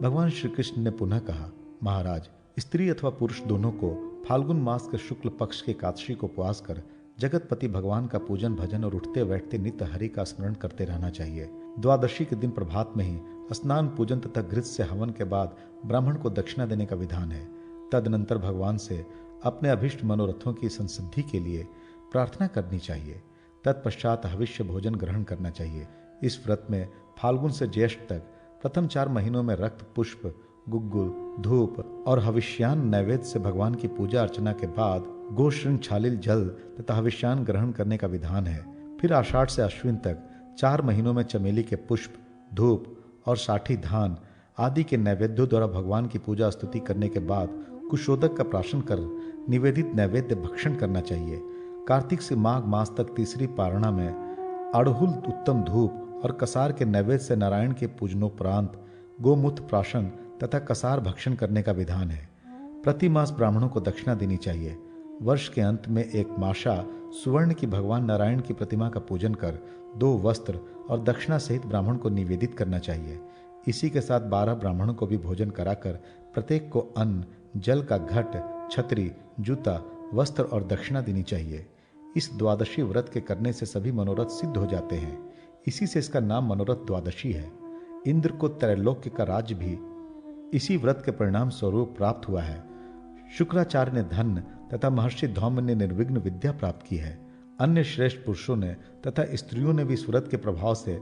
भगवान श्री कृष्ण ने पुनः कहा, महाराज, स्त्री अथवा पुरुष दोनों को फाल्गुन मास के शुक्ल पक्ष के एकादशी को उपवास कर जगतपति भगवान का पूजन भजन और उठते बैठते नित्य हरि का स्मरण करते रहना चाहिए। द्वादशी के दिन प्रभात में ही स्नान पूजन तथा घृत से हवन के बाद ब्राह्मण को दक्षिणा देने का विधान है। तदनंतर भगवान से अपने अभिष्ट मनोरथों की संसिद्धि के लिए प्रार्थना करनी चाहिए। तत्पश्चात हविष्य भोजन ग्रहण करना चाहिए। इस व्रत में फाल्गुन से ज्येष्ठ तक प्रथम 4 महीनों में रक्त, पुष्प, गुग्गुल, धूप और हविष्यान नैवेद्य से भगवान की पूजा अर्चना के बाद गोश्रृंग, छालील जल तथा हविष्यान ग्रहण करने का विधान है। फिर आषाढ़ से अश्विन तक 4 महीनों में चमेली के पुष्प, धूप और साठी धान आदि के नैवेद्यों द्वारा भगवान की पूजा स्तुति करने के बाद कुशोदक का प्राशन कर निवेदित नैवेद्य भक्षण करना चाहिए। कार्तिक से माघ मास तक तीसरी पारणा में अड़हुल, उत्तम धूप और कसार के नैवेद्य से नारायण के पूजनोपरांत गोमूत्र प्राशन तथा कसार भक्षण करने का विधान है। प्रति मास ब्राह्मणों को दक्षिणा देनी चाहिए। वर्ष के अंत में एक माशा सुवर्ण की भगवान नारायण की प्रतिमा का पूजन कर 2 वस्त्र और दक्षिणा सहित ब्राह्मण को निवेदित करना चाहिए। इसी के साथ 12 ब्राह्मणों को भी भोजन कराकर प्रत्येक को अन्न, जल का घट, छतरी, जूता, वस्त्र और दक्षिणा देनी चाहिए। इस द्वादशी व्रत के करने से सभी मनोरथ सिद्ध हो जाते हैं। इसी से इसका नाम मनोरथ द्वादशी है। इंद्र को त्रैलोक्य का राज्य भी इसी व्रत के परिणाम स्वरूप प्राप्त हुआ है। शुक्राचार्य ने धन तथा महर्षि धौम्य ने निर्विघ्न विद्या प्राप्त की है। अन्य श्रेष्ठ पुरुषों ने तथा स्त्रियों ने भी इस व्रत के प्रभाव से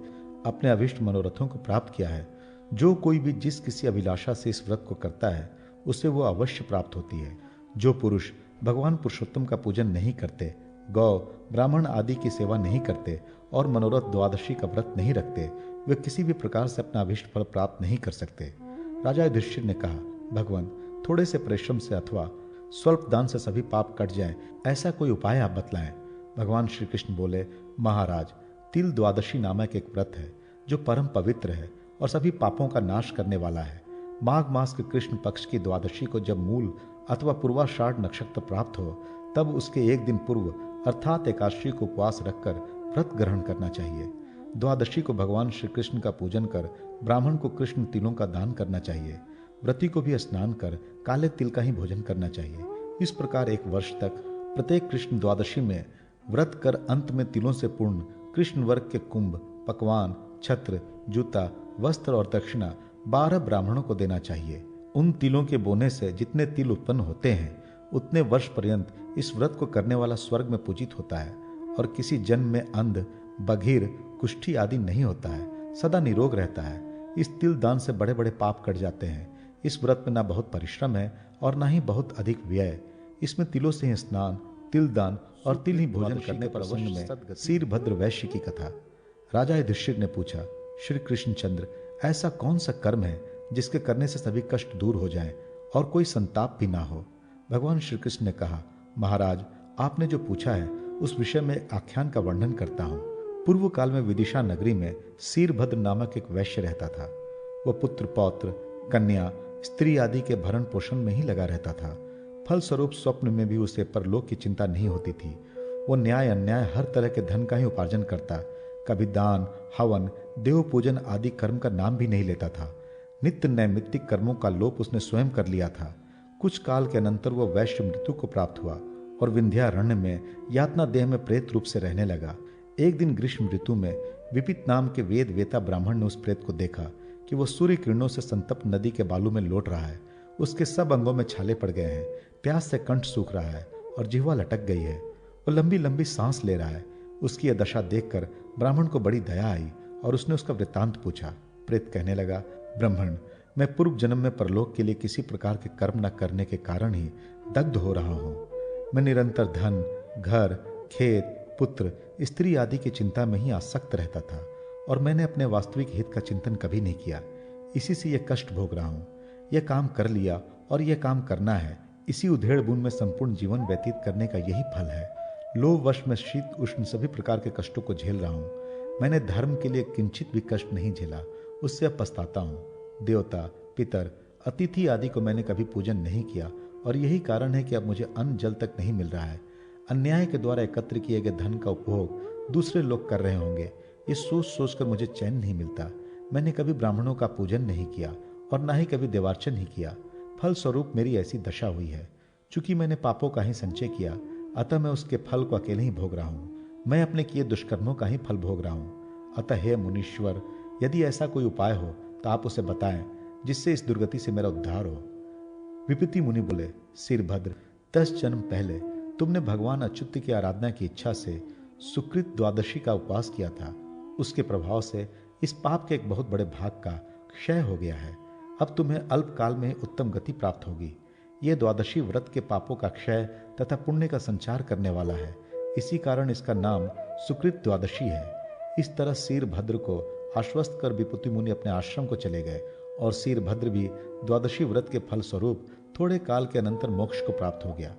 अपने अभिष्ट मनोरथों को प्राप्त किया है। जो कोई भी जिस किसी अभिलाषा से इस व्रत को करता है उसे वो अवश्य प्राप्त होती है। जो पुरुष भगवान पुरुषोत्तम का पूजन नहीं करते, गौ, ब्राह्मण आदि की सेवा नहीं करते और मनोरथ द्वादशी का व्रत नहीं रखते, वे किसी भी प्रकार से अपना अभिष्ट फल प्राप्त नहीं कर सकते। राजा युधिष्ठिर ने कहा, भगवान, थोड़े से परिश्रम से अथवा स्वल्प दान से सभी पाप कट जाएं, ऐसा कोई उपाय आप बतलाएं। भगवान श्री कृष्ण बोले, महाराज, तिल द्वादशी नामक एक व्रत है जो परम पवित्र है और सभी पापों का नाश करने वाला है। माघ मास के कृष्ण पक्ष की द्वादशी को जब मूल अथवा पूर्वाषाढ़ नक्षत्र प्राप्त हो तब उसके एक दिन पूर्व अर्थात एकादशी को उपवास रखकर व्रत ग्रहण करना चाहिए। द्वादशी को भगवान श्री कृष्ण का पूजन कर ब्राह्मण को कृष्ण तिलों का दान करना चाहिए। व्रती को भी स्नान कर काले तिल का ही भोजन करना चाहिए। इस प्रकार 1 वर्ष तक प्रत्येक कृष्ण द्वादशी में व्रत कर अंत में तिलों से पूर्ण कृष्ण वर्ग के कुंभ, पकवान, छत्र, जूता, वस्त्र और दक्षिणा 12 ब्राह्मणों को देना चाहिए। उन तिलों के बोने से जितने तिल उत्पन्न होते हैं उतने वर्ष पर्यंत इस व्रत को करने वाला स्वर्ग में पूजित होता है और किसी जन्म में अंध, बधिर, कुष्ठी आदि नहीं होता है, सदा निरोग रहता है। इस तिल दान से बड़े बड़े पाप कट जाते हैं। इस व्रत में ना बहुत परिश्रम है और ना ही बहुत अधिक व्यय। इसमें तिलों से ही स्नान, तिल दान और तिल ही भोजन करने पर प्रसंग में शीरभद्र वैश्य की कथा। राजा युधिष्ठिर ने पूछा, श्री कृष्णचंद्र, ऐसा कौन सा कर्म है जिसके करने से सभी कष्ट दूर हो जाएं और कोई संताप भी ना हो? भगवान श्री कृष्ण ने कहा, महाराज, आपने जो पूछा है उस विषय में आख्यान का वर्णन करता हूँ। पूर्व काल में विदिशा नगरी में शीरभद्र नामक एक वैश्य रहता था। वह पुत्र, पौत्र, कन्या, स्त्री आदि के भरण पोषण में ही लगा रहता था। फलस्वरूप स्वप्न में भी उसे परलोक की चिंता नहीं होती थी। वो न्याय अन्याय हर तरह के धन का ही उपार्जन करता, कभी दान, हवन, देव पूजन आदि कर्म का नाम भी नहीं लेता था। नित्य नैमित्तिक कर्मों का लोप उसने स्वयं कर लिया था। कुछ काल के अनंतर वह वैश्य मृत्यु को प्राप्त हुआ और विंध्यारण्य में यातना देह में प्रेत रूप से रहने लगा। एक दिन ग्रीष्म ऋतु में विपित नाम के वेद वेता ब्राह्मण ने उस प्रेत को देखा कि वह सूर्य किरणों से संतप्त नदी के बालू में लौट रहा है। उसके सब अंगों में छाले पड़ गए हैं, प्यास से कंठ सूख रहा है और जिह्वा लटक गई है। वह लंबी लंबी सांस ले रहा है। उसकी यह दशा देखकर ब्राह्मण को बड़ी दया आई और उसने उसका वृत्तांत पूछा। प्रेत कहने लगा, ब्राह्मण, मैं पूर्व जन्म में परलोक के लिए किसी प्रकार के कर्म न करने के कारण ही दग्ध हो रहा हूँ। मैं निरंतर धन, घर, खेत, पुत्र, स्त्री आदि की चिंता में ही आसक्त रहता था और मैंने अपने वास्तविक हित का चिंतन कभी नहीं किया। इसी से यह कष्ट भोग रहा हूँ। यह काम कर लिया और यह काम करना है, इसी उधेड़ बुन में संपूर्ण जीवन व्यतीत करने का यही फल है। लोभ वश में शीत उष्ण सभी प्रकार के कष्टों को झेल रहा हूँ। मैंने धर्म के लिए किंचित भी कष्ट नहीं झेला, उससे अब पछताता हूँ। देवता, पितर, अतिथि आदि को मैंने कभी पूजन नहीं किया और यही कारण है कि अब मुझे अन्न जल तक नहीं मिल रहा है। अन्याय के द्वारा एकत्र किए गए धन का उपभोग दूसरे लोग कर रहे होंगे, ये सोच सोच कर मुझे चैन नहीं मिलता। मैंने कभी ब्राह्मणों का पूजन नहीं किया और ना ही कभी देवार्चन ही किया। फल स्वरूप मेरी ऐसी दशा हुई है। चूंकि मैंने पापों का ही संचय किया, अतः मैं उसके फल को अकेले ही भोग रहा हूँ। मैं अपने किए दुष्कर्मों का ही फल भोग रहा हूँ। अतः हे मुनीश्वर, यदि ऐसा कोई उपाय हो तो आप उसे बताएं, जिससे इस दुर्गति से मेरा उद्धार हो। विपत्ति मुनि बोले, सिरभद्र, 10 जन्म पहले तुमने भगवान अच्युत की आराधना की इच्छा से सुकृत द्वादशी का उपवास किया था। उसके प्रभाव से इस पाप के एक बहुत बड़े भाग का क्षय हो गया है। अब तुम्हें अल्प काल में उत्तम गति प्राप्त होगी। यह द्वादशी व्रत के पापों का क्षय तथा पुण्य का संचार करने वाला है। इसी कारण इसका नाम सुकृत द्वादशी है। इस तरह सिरभद्र को आश्वस्त कर विपुति मुनि अपने आश्रम को चले गए और सिरभद्र भी द्वादशी व्रत के फल स्वरूप थोड़े काल के अनंतर मोक्ष को प्राप्त हो गया।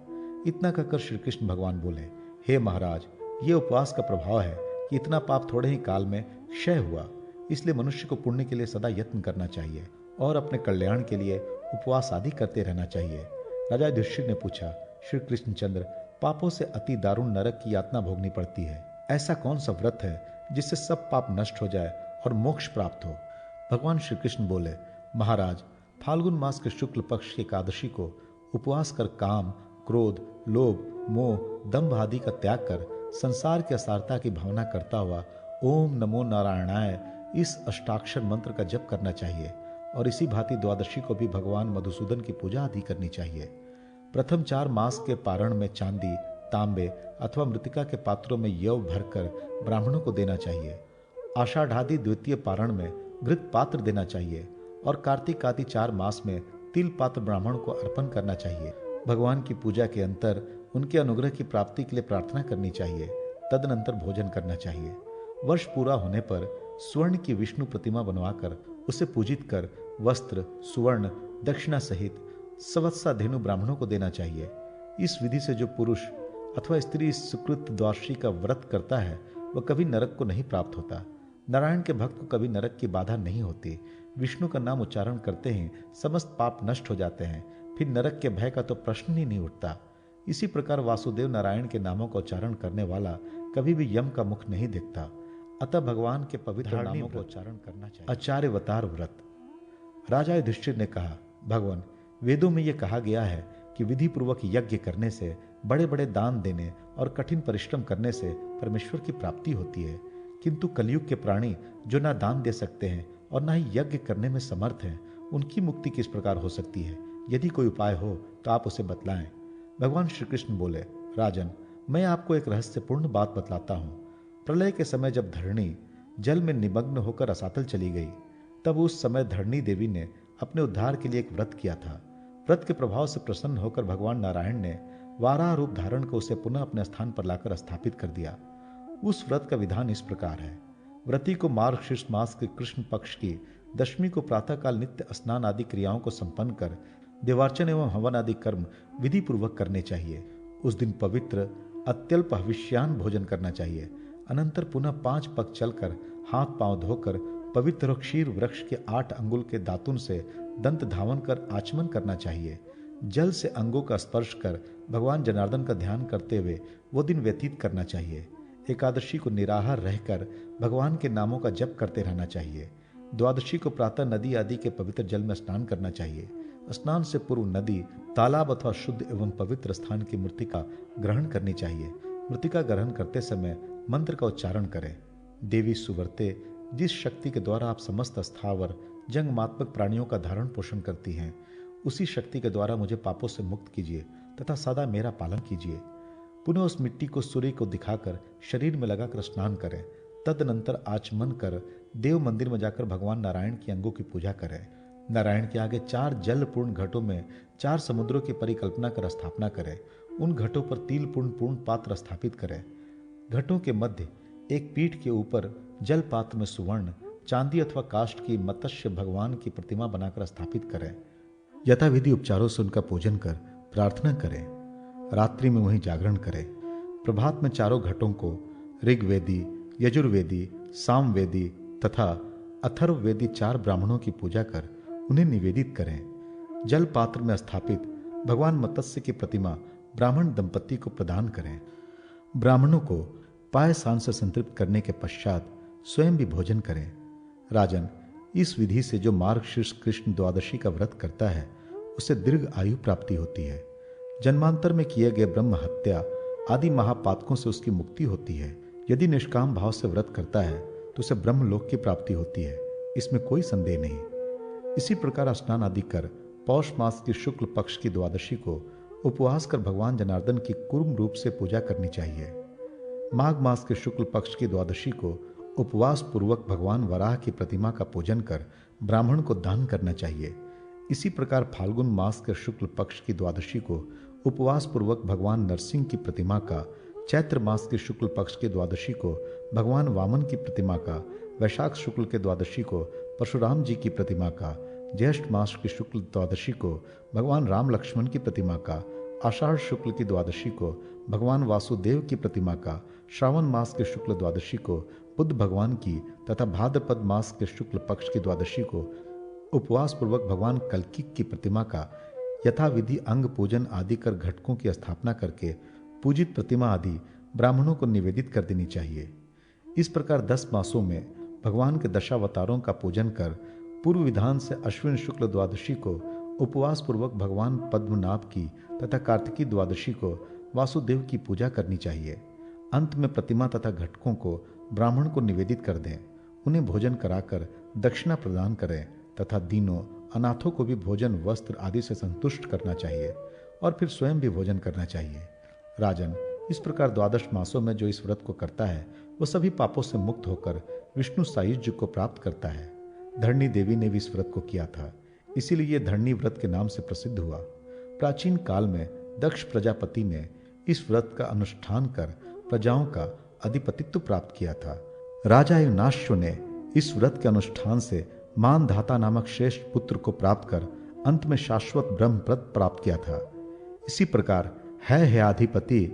इतना कहकर श्री कृष्ण भगवान बोले, हे महाराज, ये उपवास का प्रभाव है कि इतना पाप थोड़े ही काल में क्षय हुआ। इसलिए मनुष्य को पुण्य के लिए सदा यत्न करना चाहिए और अपने कल्याण के लिए उपवास आदि करते रहना चाहिए। राजा युधिष्ठिर ने पूछा, श्री कृष्णचंद्र, पापों से अति दारुण नरक की यातना भोगनी पड़ती है। ऐसा कौन सा व्रत है जिससे सब पाप नष्ट हो जाए और मोक्ष प्राप्त हो? भगवान श्री कृष्ण बोले, महाराज, फाल्गुन मास के शुक्ल पक्ष की एकादशी को उपवास कर काम, क्रोध, लोभ, मोह, दंभ आदि का त्याग कर संसार की असारता की भावना करता हुआ ओम नमो नारायणाय इस अष्टाक्षर मंत्र का जप करना चाहिए। और इसी भांति द्वादशी को भी भगवान मधुसूदन की पूजा आदि करनी चाहिए। प्रथम 4 मास के पारण में चांदी, तांबे अथवा मृतिका के पात्रों में यव भरकर ब्राह्मणों को देना चाहिए। आषाढ़ादि द्वितीय पारण में घृत पात्र देना चाहिए और कार्तिक आदि 4 मास में तिल पात्र ब्राह्मण को अर्पण करना चाहिए। भगवान की पूजा के अंतर उनके अनुग्रह की प्राप्ति के लिए प्रार्थना करनी चाहिए। तदनंतर भोजन करना चाहिए। वर्ष पूरा होने पर स्वर्ण की विष्णु प्रतिमा बनवाकर उसे पूजित कर वस्त्र, सुवर्ण, दक्षिणा सहित सवत्साधेनु ब्राह्मणों को देना चाहिए। इस विधि से जो पुरुष अथवा स्त्री इस सुकृत द्वादशी का व्रत करता है वह कभी नरक को नहीं प्राप्त होता। नारायण के भक्त को कभी नरक की बाधा नहीं होती। विष्णु का नाम उच्चारण करते ही समस्त पाप नष्ट हो जाते हैं। फिर नरक के भय का तो प्रश्न ही नहीं उठता। इसी प्रकार वासुदेव नारायण के नामों का उच्चारण करने वाला कभी भी यम का मुख नहीं देखता। अतः भगवान के पवित्र नामों का उच्चारण करना चाहिए। आचार्यवतार व्रत। राजा युधिष्ठिर ने कहा, भगवान, वेदों में यह कहा गया है कि विधि पूर्वक यज्ञ करने से, बड़े बड़े दान देने और कठिन परिश्रम करने से परमेश्वर की प्राप्ति होती है। किंतु कलयुग के प्राणी जो ना दान दे सकते हैं और ना ही यज्ञ करने में समर्थ हैं, उनकी मुक्ति किस प्रकार हो सकती है? यदि कोई उपाय हो तो आप उसे बतलाएं। भगवान श्री कृष्ण बोले, राजन, मैं आपको एक रहस्यपूर्ण बात बतलाता हूँ। प्रलय के समय जब धरणी जल में निमग्न होकर रसातल चली गई, तब उस समय धरणी देवी ने अपने उद्धार के लिए एक व्रत किया था। व्रत के प्रभाव से प्रसन्न होकर भगवान नारायण ने वाराह रूप धारण कर उसे पुनः अपने स्थान पर लाकर स्थापित कर दिया। उस व्रत का विधान इस प्रकार है। व्रती को मार्गशीर्ष मास के कृष्ण पक्ष की दशमी को प्रातःकाल नित्य स्नान आदि क्रियाओं को संपन्न कर देवार्चन एवं हवन आदि कर्म विधि पूर्वक करने चाहिए। उस दिन पवित्र अत्यल्प हविष्यान भोजन करना चाहिए। अनंतर पुनः 5 पग चलकर हाथ पांव धोकर पवित्र क्षीर वृक्ष के 8 अंगुल के दातुन से दंत धावन कर आचमन करना चाहिए। जल से अंगों का स्पर्श कर भगवान जनार्दन का ध्यान करते हुए वो दिन व्यतीत करना चाहिए। एकादशी को निराहार रहकर भगवान के नामों का जप करते रहना चाहिए। द्वादशी को प्रातः नदी आदि के पवित्र जल में स्नान करना चाहिए। स्नान से पूर्व नदी, तालाब अथवा शुद्ध एवं पवित्र स्थान की मृतिका ग्रहण करनी चाहिए। मृतिका ग्रहण करते समय मंत्र का उच्चारण करें। देवी सुवर्ते, जिस शक्ति के द्वारा आप समस्त स्थावर जंगमात्मक प्राणियों का धारण पोषण करती हैं, उसी शक्ति के द्वारा मुझे पापों से मुक्त कीजिए तथा सदा मेरा पालन कीजिए। पुनः उस मिट्टी को सूर्य को दिखाकर शरीर में लगाकर स्नान करें। तदनंतर आचमन कर देव मंदिर में जाकर भगवान नारायण की अंगों की पूजा करें। नारायण के आगे 4 जलपूर्ण घटों में 4 समुद्रों की परिकल्पना कर स्थापना करें। उन घटों पर तिलपूर्ण पात्र स्थापित करें। घटों के मध्य एक पीठ के ऊपर जल पात्र में सुवर्ण, चांदी अथवा काष्ठ की मत्स्य भगवान की प्रतिमा बनाकर स्थापित करें। यथाविधि उपचारों से उनका पूजन कर प्रार्थना करें। रात्रि में वहीं जागरण करें। प्रभात में चारों घटों को ऋग्वेदी, यजुर्वेदी, सामवेदी तथा अथर्ववेदी 4 ब्राह्मणों की पूजा कर उन्हें निवेदित करें। जल पात्र में स्थापित भगवान मत्स्य की प्रतिमा ब्राह्मण दंपति को प्रदान करें। ब्राह्मणों को पायसान से संतृप्त करने के पश्चात स्वयं भी भोजन करें। राजन, इस विधि से जो मार्गशीर्ष कृष्ण द्वादशी का व्रत करता है उसे दीर्घ आयु प्राप्ति होती है। जन्मांतर में किए गए ब्रह्म हत्या आदि महापातकों से उसकी मुक्ति होती है। यदि निष्काम भाव से व्रत करता है तो उसे ब्रह्मलोक की प्राप्ति होती है, इसमें कोई संदेह नहीं। इसी प्रकार स्नान आदि कर पौष मास की शुक्ल पक्ष की द्वादशी को उपवास कर भगवान जनार्दन की कुर्म रूप से पूजा करनी चाहिए। माघ मास के शुक्ल पक्ष की द्वादशी को उपवास पूर्वक भगवान वराह की प्रतिमा का पूजन कर ब्राह्मण को दान करना चाहिए। इसी प्रकार फाल्गुन मास के शुक्ल पक्ष की द्वादशी को उपवास पूर्वक भगवान नरसिंह की प्रतिमा का, चैत्र मास के शुक्ल पक्ष की द्वादशी को भगवान वामन की प्रतिमा का, वैशाख शुक्ल के द्वादशी को परशुराम जी की प्रतिमा का, ज्येष्ठ मास की शुक्ल द्वादशी को भगवान राम लक्ष्मण की प्रतिमा का, आषाढ़ शुक्ल की द्वादशी को भगवान वासुदेव की प्रतिमा का, श्रावण मास के शुक्ल द्वादशी को बुद्ध भगवान की तथा भाद्रपद मास के शुक्ल पक्ष की द्वादशी को उपवास पूर्वक भगवान कल्की की प्रतिमा का यथाविधि अंग पूजन आदि कर घटकों की स्थापना करके पूजित प्रतिमा आदि ब्राह्मणों को निवेदित कर देनी चाहिए। इस प्रकार 10 मासों में भगवान के दशावतारों का पूजन कर पूर्व विधान से अश्विन शुक्ल द्वादशी को उपवास पूर्वक भगवान पद्मनाभ की तथा कार्तिकी द्वादशी को वासुदेव की पूजा करनी चाहिए। अंत में प्रतिमा तथा घटकों को ब्राह्मण को निवेदित कर दें, उन्हें भोजन कराकर दक्षिणा प्रदान करें तथा दीनों अनाथों को भी भोजन, वस्त्र आदि से संतुष्ट करना चाहिए और फिर स्वयं भी भोजन करना चाहिए। राजन, इस प्रकार 12 मासों में जो इस व्रत को करता है वह सभी पापों से मुक्त होकर विष्णु सायुज्य को प्राप्त करता है। धरणी देवी ने भी इस व्रत को किया था, इसीलिए यह धरणी व्रत के नाम से प्रसिद्ध हुआ। प्राचीन काल में दक्ष प्रजापति ने इस व्रत का अनुष्ठान कर प्रजाओं का अधिपतित्व प्राप्त किया था। राजा युनाश्व ने इस व्रत के अनुष्ठान से मानधाता नामक श्रेष्ठ पुत्र को प्राप्त कर अंत में शाश्वत ब्रह्म पद प्राप्त किया था। इसी प्रकार है अधिपति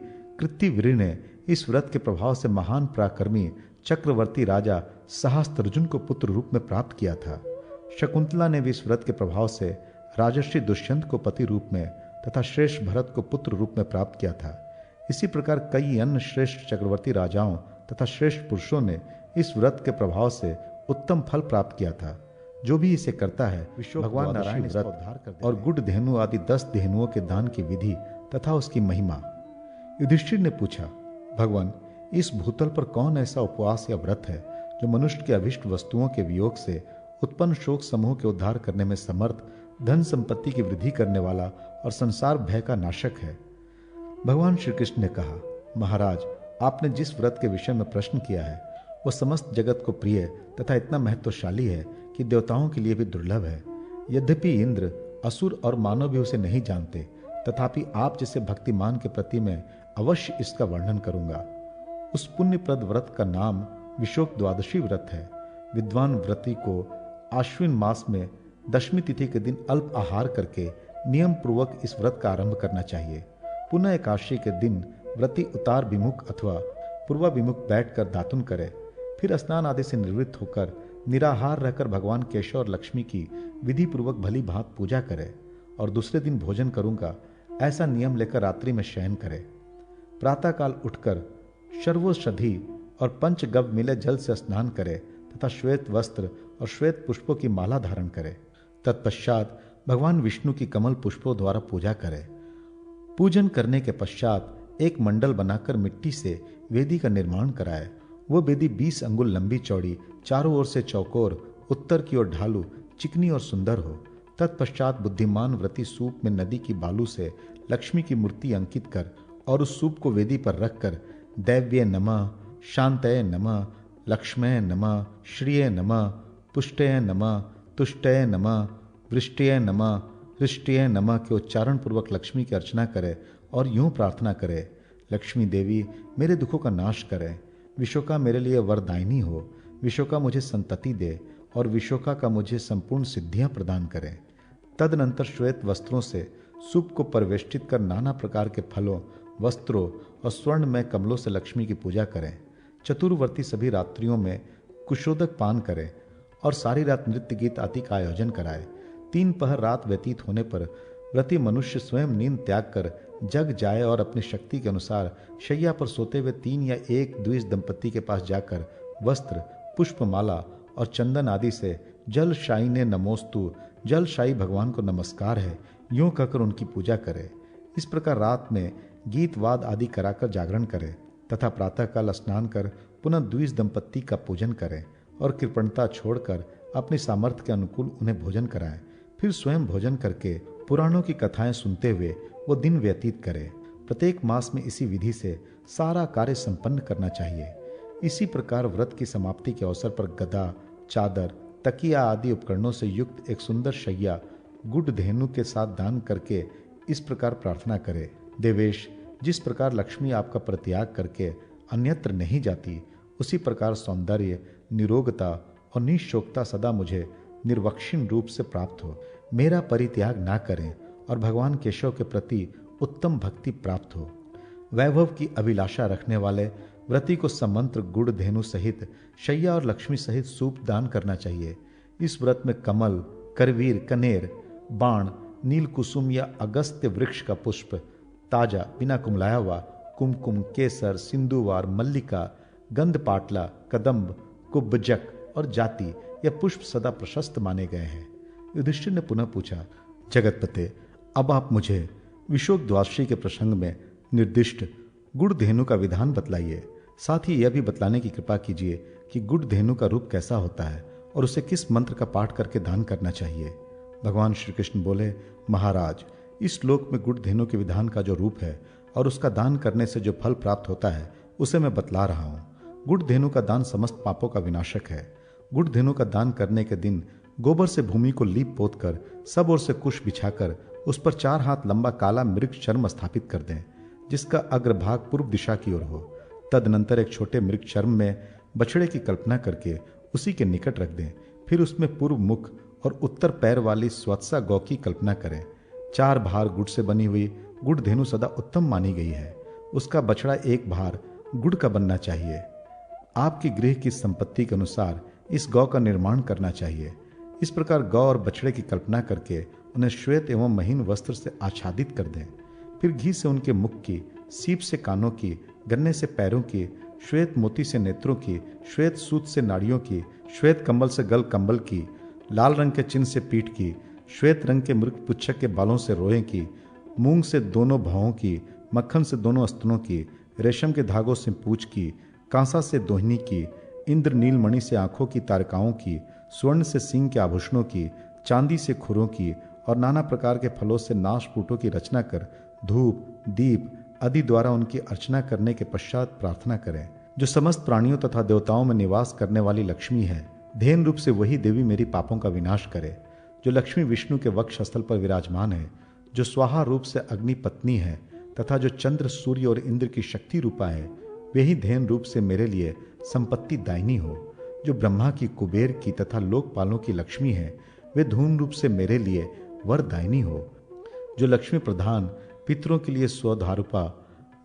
कृत्तिवीर ने इस व्रत के प्रभाव से महान पराक्रमी चक्रवर्ती राजा सहस्त्रर्जुन को पुत्र रूप में प्राप्त किया था। शकुंतला ने भी इस व्रत के प्रभाव से राजर्षि दुष्यंत को पति रूप में तथा श्रेष्ठ भरत को पुत्र रूप में प्राप्त किया था। इसी प्रकार कई अन्य श्रेष्ठ चक्रवर्ती राजाओं तथा श्रेष्ठ पुरुषों ने इस व्रत के प्रभाव से उत्तम फल प्राप्त किया था। जो भी इसे करता है भगवान नारायण व्रत और गुड़ धेनु आदि 10 धेनुओं के दान की विधि तथा उसकी महिमा। युधिष्ठिर ने पूछा, भगवान, इस भूतल पर कौन ऐसा उपवास या व्रत है जो मनुष्य के अभिष्ट वस्तुओं के वियोग से उत्पन्न शोक समूह के उद्धार करने में समर्थ, धन संपत्ति की वृद्धि करने वाला और संसार भय का नाशक है? भगवान श्री कृष्ण ने कहा, महाराज, आपने जिस व्रत के विषय में प्रश्न किया है वह समस्त जगत को प्रिय तथा इतना महत्वशाली है कि देवताओं के लिए भी दुर्लभ है। यद्यपि इंद्र, असुर और मानव भी उसे नहीं जानते, तथापि आप जैसे भक्तिमान के प्रति मैं अवश्य इसका वर्णन करूंगा। उस पुण्यप्रद व्रत का नाम विशोक द्वादशी व्रत है। विद्वान व्रती को आश्विन मास में दशमी तिथि के दिन अल्प आहार करके नियम पूर्वक इस व्रत का आरंभ करना चाहिए। पुनः एकादशी के दिन व्रती उत्तर विमुख अथवा पूर्वाभिमुख बैठकर दातुन करे, फिर स्नान आदि से निवृत्त होकर निराहार रहकर भगवान केशव और लक्ष्मी की विधि पूर्वक भली भांत पूजा करे और दूसरे दिन भोजन करूंगा ऐसा नियम लेकर रात्रि में शयन करे। प्रातःकाल उठकर शर्वोषधि और पंचगव्य मिले जल से स्नान करे तथा श्वेत वस्त्र और श्वेत पुष्पों की माला धारण करे। तत्पश्चात भगवान विष्णु की कमल पुष्पों द्वारा पूजा करे। पूजन करने के पश्चात एक मंडल बनाकर मिट्टी से वेदी का निर्माण कराए। वह वेदी 20 अंगुल लंबी चौड़ी, चारों ओर से चौकोर, उत्तर की ओर ढालू, चिकनी और सुंदर हो। तत्पश्चात बुद्धिमान व्रती सूप में नदी की बालू से लक्ष्मी की मूर्ति अंकित कर और उस सूप को वेदी पर रखकर दैव्य नमः, शांतये नमः, लक्ष्मये नमः, श्रिये नमः, पुष्टये नमः, तुष्टये नमः, वृष्टये नमः, हृष्टये नमः के उच्चारण पूर्वक लक्ष्मी की अर्चना करे और यूं प्रार्थना करे, लक्ष्मी देवी मेरे दुखों का नाश करे, विशोका मेरे लिए वरदायिनी हो, विशोका मुझे संतति दे और विशोका का मुझे संपूर्ण सिद्धियां प्रदान करें। तदनंतर श्वेत वस्त्रों से सूप को परिवेष्टित कर नाना प्रकार के फलों, वस्त्रों और स्वर्णमय कमलों से लक्ष्मी की पूजा करें। चतुर्वर्ती सभी रात्रियों में कुशोदक पान करें और सारी रात नृत्य गीत आदि का आयोजन कराए। 3 पहर रात व्यतीत होने पर व्रती मनुष्य स्वयं नींद त्याग कर जग जाए और अपनी शक्ति के अनुसार शैया पर सोते हुए 3 या 1 द्विज दंपति के पास जाकर वस्त्र, पुष्पमाला और चंदन आदि से जल शाही ने नमोस्तु, जल शाही भगवान को नमस्कार है, यूं कहकर उनकी पूजा करे। इस प्रकार रात में गीत वाद आदि कराकर जागरण करे तथा प्रातःकाल स्नान कर पुनः द्विज दंपत्ति का पूजन करें और कृपणता छोड़कर अपनी सामर्थ्य के अनुकूल उन्हें भोजन कराएं। फिर स्वयं भोजन करके पुराणों की कथाएं सुनते हुए वो दिन व्यतीत करे। प्रत्येक मास में इसी विधि से सारा कार्य संपन्न करना चाहिए। इसी प्रकार व्रत की समाप्ति के अवसर पर गदा, चादर, तकिया आदि उपकरणों से युक्त एक सुंदर शैया गुड धेनु के साथ दान करके इस प्रकार प्रार्थना करे, देवेश, जिस प्रकार लक्ष्मी आपका परित्याग करके अन्यत्र नहीं जाती, उसी प्रकार सौंदर्य, निरोगता और निःशोकता सदा मुझे निर्वक्षीण रूप से प्राप्त हो। मेरा परित्याग ना करें और भगवान केशव के प्रति उत्तम भक्ति प्राप्त हो। वैभव की अभिलाषा रखने वाले व्रती को समंत्र गुड़ धेनु सहित शैया और लक्ष्मी सहित सूप दान करना चाहिए। इस व्रत में कमल, करवीर, कनेर, बाण, नील कुसुम या अगस्त्य वृक्ष का पुष्प, ताजा बिना कुमलाया हुआ, कुमकुम, केसर, सिंधुवार, मल्लिका, गंध पाटला, कदम्ब, कुब्बजक और जाति यह पुष्प सदा प्रशस्त माने गए हैं। युधिष्ठिर ने पुनः पूछा, जगतपते, अब आप मुझे विशोक द्वादशी के प्रसंग में निर्दिष्ट गुड़ धेनु का विधान बतलाइए। साथ ही यह भी बतलाने की कृपा कीजिए कि गुड़ धेनु का रूप कैसा होता है और उसे किस मंत्र का पाठ करके दान करना चाहिए। भगवान श्री कृष्ण बोले, महाराज, इस श्लोक में गुड़ धेनु के विधान का जो रूप है और उसका दान करने से जो फल प्राप्त होता है उसे मैं बतला रहा हूँ। गुड़ धेनु का दान समस्त पापों का विनाशक है। गुड़ धेनु का दान करने के दिन गोबर से भूमि को लीप पोत कर सब ओर से कुश बिछाकर उस पर 4 हाथ लंबा काला मृग चर्म स्थापित कर दें, जिसका अग्रभाग पूर्व दिशा की ओर हो। तदनंतर एक छोटे मृग चर्म में बछड़े की कल्पना करके उसी के निकट रख दें। फिर उसमें पूर्व मुख और उत्तर पैर वाली स्वत्सा गौ की कल्पना करें। 4 भार गुड़ से बनी हुई गुड़ धेनु सदा उत्तम मानी गई है। उसका बछड़ा 1 भार गुड़ का बनना चाहिए। आपके गृह की संपत्ति के अनुसार इस गौ का निर्माण करना चाहिए। इस प्रकार गौ और बछड़े की कल्पना करके उन्हें श्वेत एवं महीन वस्त्र से आच्छादित कर दें। फिर घी से उनके मुख की, सीप से कानों की, गन्ने से पैरों की, श्वेत मोती से नेत्रों की, श्वेत सूत से नाड़ियों की, श्वेत कंबल से गल कंबल की, लाल रंग के चिन्ह से पीठ की, श्वेत रंग के मृग पुच्छक के बालों से रोएं की, मूंग से दोनों भौं की, मक्खन से दोनों स्तनों की, रेशम के धागों से पूंछ की, कांसा से दोहनी की, इंद्र नीलमणि से आंखों की तारकाओं की, स्वर्ण से सींग के आभूषणों की, चांदी से खुरों की और नाना प्रकार के फलों से नाशपूटों की रचना कर धूप, दीप आदि द्वारा उनकी अर्चना करने के पश्चात प्रार्थना करें। जो समस्त प्राणियों तथा देवताओं में निवास करने वाली लक्ष्मी है, धेन रूप से वही देवी मेरी पापों का विनाश करे। जो लक्ष्मी विष्णु के वक्ष स्थल पर विराजमान है, जो स्वाहा रूप से अग्नि पत्नी है तथा जो चंद्र, सूर्य और इंद्र की शक्ति रूपा है, वही धेन रूप से मेरे लिए संपत्ति दायिनी हो। जो ब्रह्मा की, कुबेर की तथा लोकपालों की लक्ष्मी है, वे धूम रूप से मेरे लिए वरदायिनी हो। जो लक्ष्मी प्रधान, पितरों के लिए स्वधारूपा,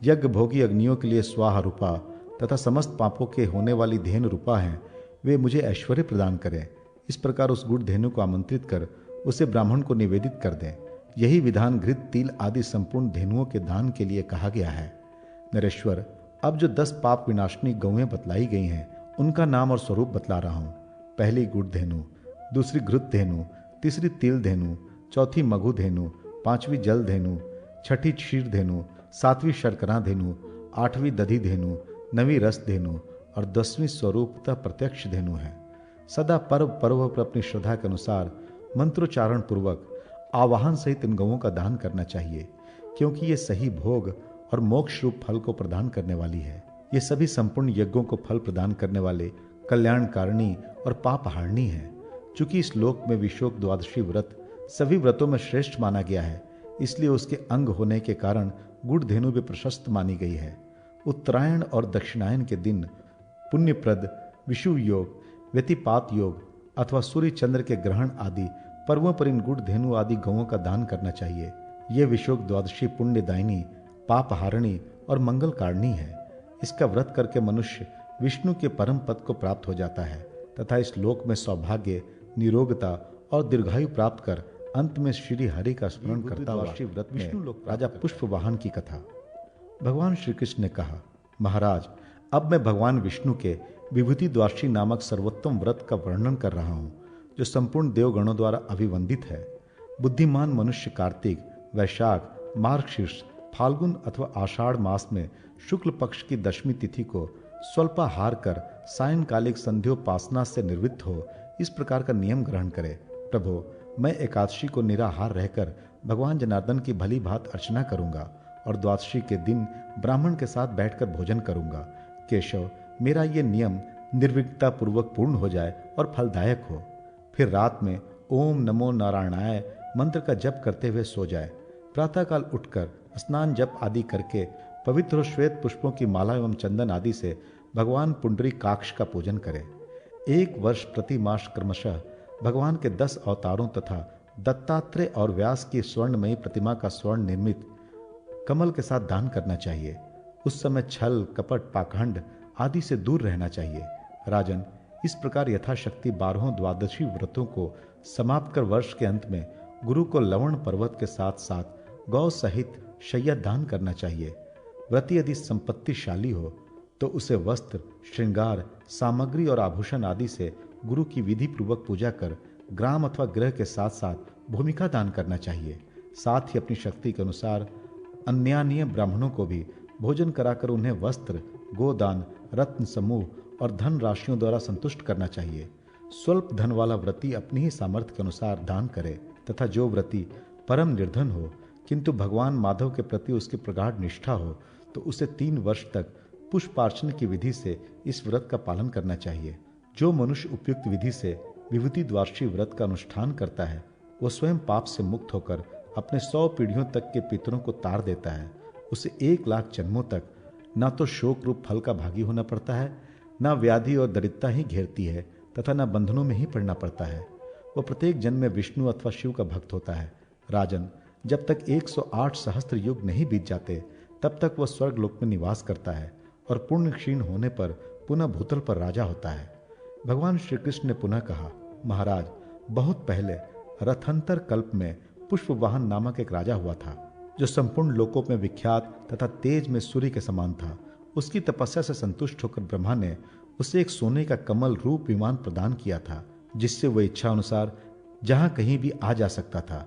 यज्ञ भोगी अग्नियों के लिए स्वाहारूपा तथा समस्त पापों के होने वाली धेनु रूपा हैं, वे मुझे ऐश्वर्य प्रदान करें। इस प्रकार उस गुड़ धेनु को आमंत्रित कर उसे ब्राह्मण को निवेदित कर दें। यही विधान घृत, तिल आदि संपूर्ण धेनुओं के दान के लिए कहा गया है। नरेश्वर, अब जो 10 पाप विनाशनी गौएं बतलाई गई हैं, उनका नाम और स्वरूप बतला रहा हूं। पहली गुड़ धेनु, दूसरी घृत धेनु, तीसरी तिल धेनु, चौथी मघु धेनु, 5वीं जल धेनु, 6ठी क्षीर धेनु, 7वीं शर्करा धेनु, 8वीं दधि धेनु, 9वीं रस धेनु और 10वीं स्वरूपतः प्रत्यक्ष धेनु है। सदा पर्व पर्व पर अपनी श्रद्धा के अनुसार मंत्रोच्चारण पूर्वक आवाहन सहित इन गौओं का दान करना चाहिए, क्योंकि ये सही भोग और मोक्ष रूप फल को प्रदान करने वाली है। ये सभी संपूर्ण यज्ञों को फल प्रदान करने वाले कल्याणकारिणी और पापहारिणी है। चूंकि इस लोक में विशोक द्वादशी व्रत सभी व्रतों में श्रेष्ठ माना गया है, इसलिए उसके अंग होने के कारण गुड़ धेनु भी प्रशस्त मानी गई है। उत्तरायण और दक्षिणायन के दिन पुण्यप्रद विषुव योग, व्यतिपात योग अथवा सूर्य चंद्र के ग्रहण आदि पर्वों पर इन गुड़ धेनु आदि गौओं का दान करना चाहिए। ये विशोक द्वादशी पुण्यदायिनी, पापहारिणी और मंगल कारिणी है। इसका व्रत करके मनुष्य विष्णु के परम पद को प्राप्त हो जाता है तथा इस लोक में सौभाग्य, निरोगता और दीर्घायु प्राप्त कर अंत में श्री हरि का स्मरण करता हुआ व्रत में राजा पुष्पवाहन की कथा। भगवान श्री कृष्ण ने कहा, महाराज, अब मैं भगवान विष्णु के विभूति द्वादशी नामक सर्वोत्तम व्रत का वर्णन कर रहा हूँ, जो संपूर्ण देवगणों द्वारा अभिवंदित है। बुद्धिमान मनुष्य कार्तिक, वैशाख, मार्गशीर्ष, फाल्गुन अथवा आषाढ़ मास में शुक्ल पक्ष की दशमी तिथि को स्वल्पाहार कर सायंकालिक संध्योपासना से निवृत्त हो, इस प्रकार का नियम ग्रहण करे। प्रभो, मैं एकादशी को निराहार रहकर भगवान जनार्दन की भली भांति अर्चना करूंगा और द्वादशी के दिन ब्राह्मण के साथ बैठकर भोजन करूंगा। केशव, मेरा ये नियम निर्विघ्नता पूर्वक पूर्ण हो जाए और फलदायक हो। फिर रात में ओम नमो नारायणाय मंत्र का जप करते हुए सो जाए। प्रातःकाल उठकर स्नान जप आदि करके पवित्र और श्वेत पुष्पों की माला एवं चंदन आदि से भगवान पुंडरीकाक्ष का पूजन करें। 1 वर्ष प्रति मास क्रमशः भगवान के 10 अवतारों तथा दत्तात्रेय और व्यास की स्वर्णमयी प्रतिमा का स्वर्ण निर्मित कमल के साथ दान करना चाहिए। उस समय छल, कपट, पाखंड आदि से दूर रहना चाहिए। राजन, इस प्रकार यथाशक्ति 12 द्वादशी व्रतों को समाप्त कर वर्ष के अंत में गुरु को लवण पर्वत के साथ साथ गौ सहित शय्या दान करना चाहिए। व्रती यदि संपत्तिशाली हो तो उसे वस्त्र, श्रृंगार सामग्री और आभूषण आदि से गुरु की विधि पूर्वक पूजा कर ग्राम अथवा गृह के साथ साथ भूमिका दान करना चाहिए। साथ ही अपनी शक्ति के अनुसार अन्यान्य ब्राह्मणों को भी भोजन कराकर उन्हें वस्त्र, गोदान, रत्न समूह और धन राशियों द्वारा संतुष्ट करना चाहिए। स्वल्प धन वाला व्रती अपनी ही सामर्थ्य के अनुसार दान करे तथा जो व्रती परम निर्धन हो किंतु भगवान माधव के प्रति उसकी प्रगाढ़ निष्ठा हो तो उसे 3 वर्ष तक पुष्पार्चन की विधि से इस व्रत का पालन करना चाहिए। जो मनुष्य उपयुक्त विधि से विभूति द्वादशी व्रत का अनुष्ठान करता है वह स्वयं पाप से मुक्त होकर अपने 100 पीढ़ियों तक के पितरों को तार देता है। उसे 1 लाख जन्मों तक न तो शोक रूप फल का भागी होना पड़ता है, न व्याधि और दरिद्रता ही घेरती है तथा न बंधनों में ही पड़ना पड़ता है। वह प्रत्येक जन्म में विष्णु अथवा शिव का भक्त होता है। राजन, जब तक 108 सहस्त्र युग नहीं बीत जाते तब तक वह स्वर्ग लोक में निवास करता है और पुण्य क्षीण होने पर पुनः भूतल पर राजा होता है। भगवान श्री कृष्ण ने पुनः कहा, महाराज, बहुत पहले रथंतर कल्प में पुष्पवाहन नामक एक राजा हुआ था जो संपूर्ण लोकों में विख्यात तथा तेज में सूर्य के समान था। उसकी तपस्या से संतुष्ट होकर ब्रह्मा ने उसे एक सोने का कमल रूप विमान प्रदान किया था जिससे वह इच्छा अनुसार जहां कहीं भी आ जा सकता था।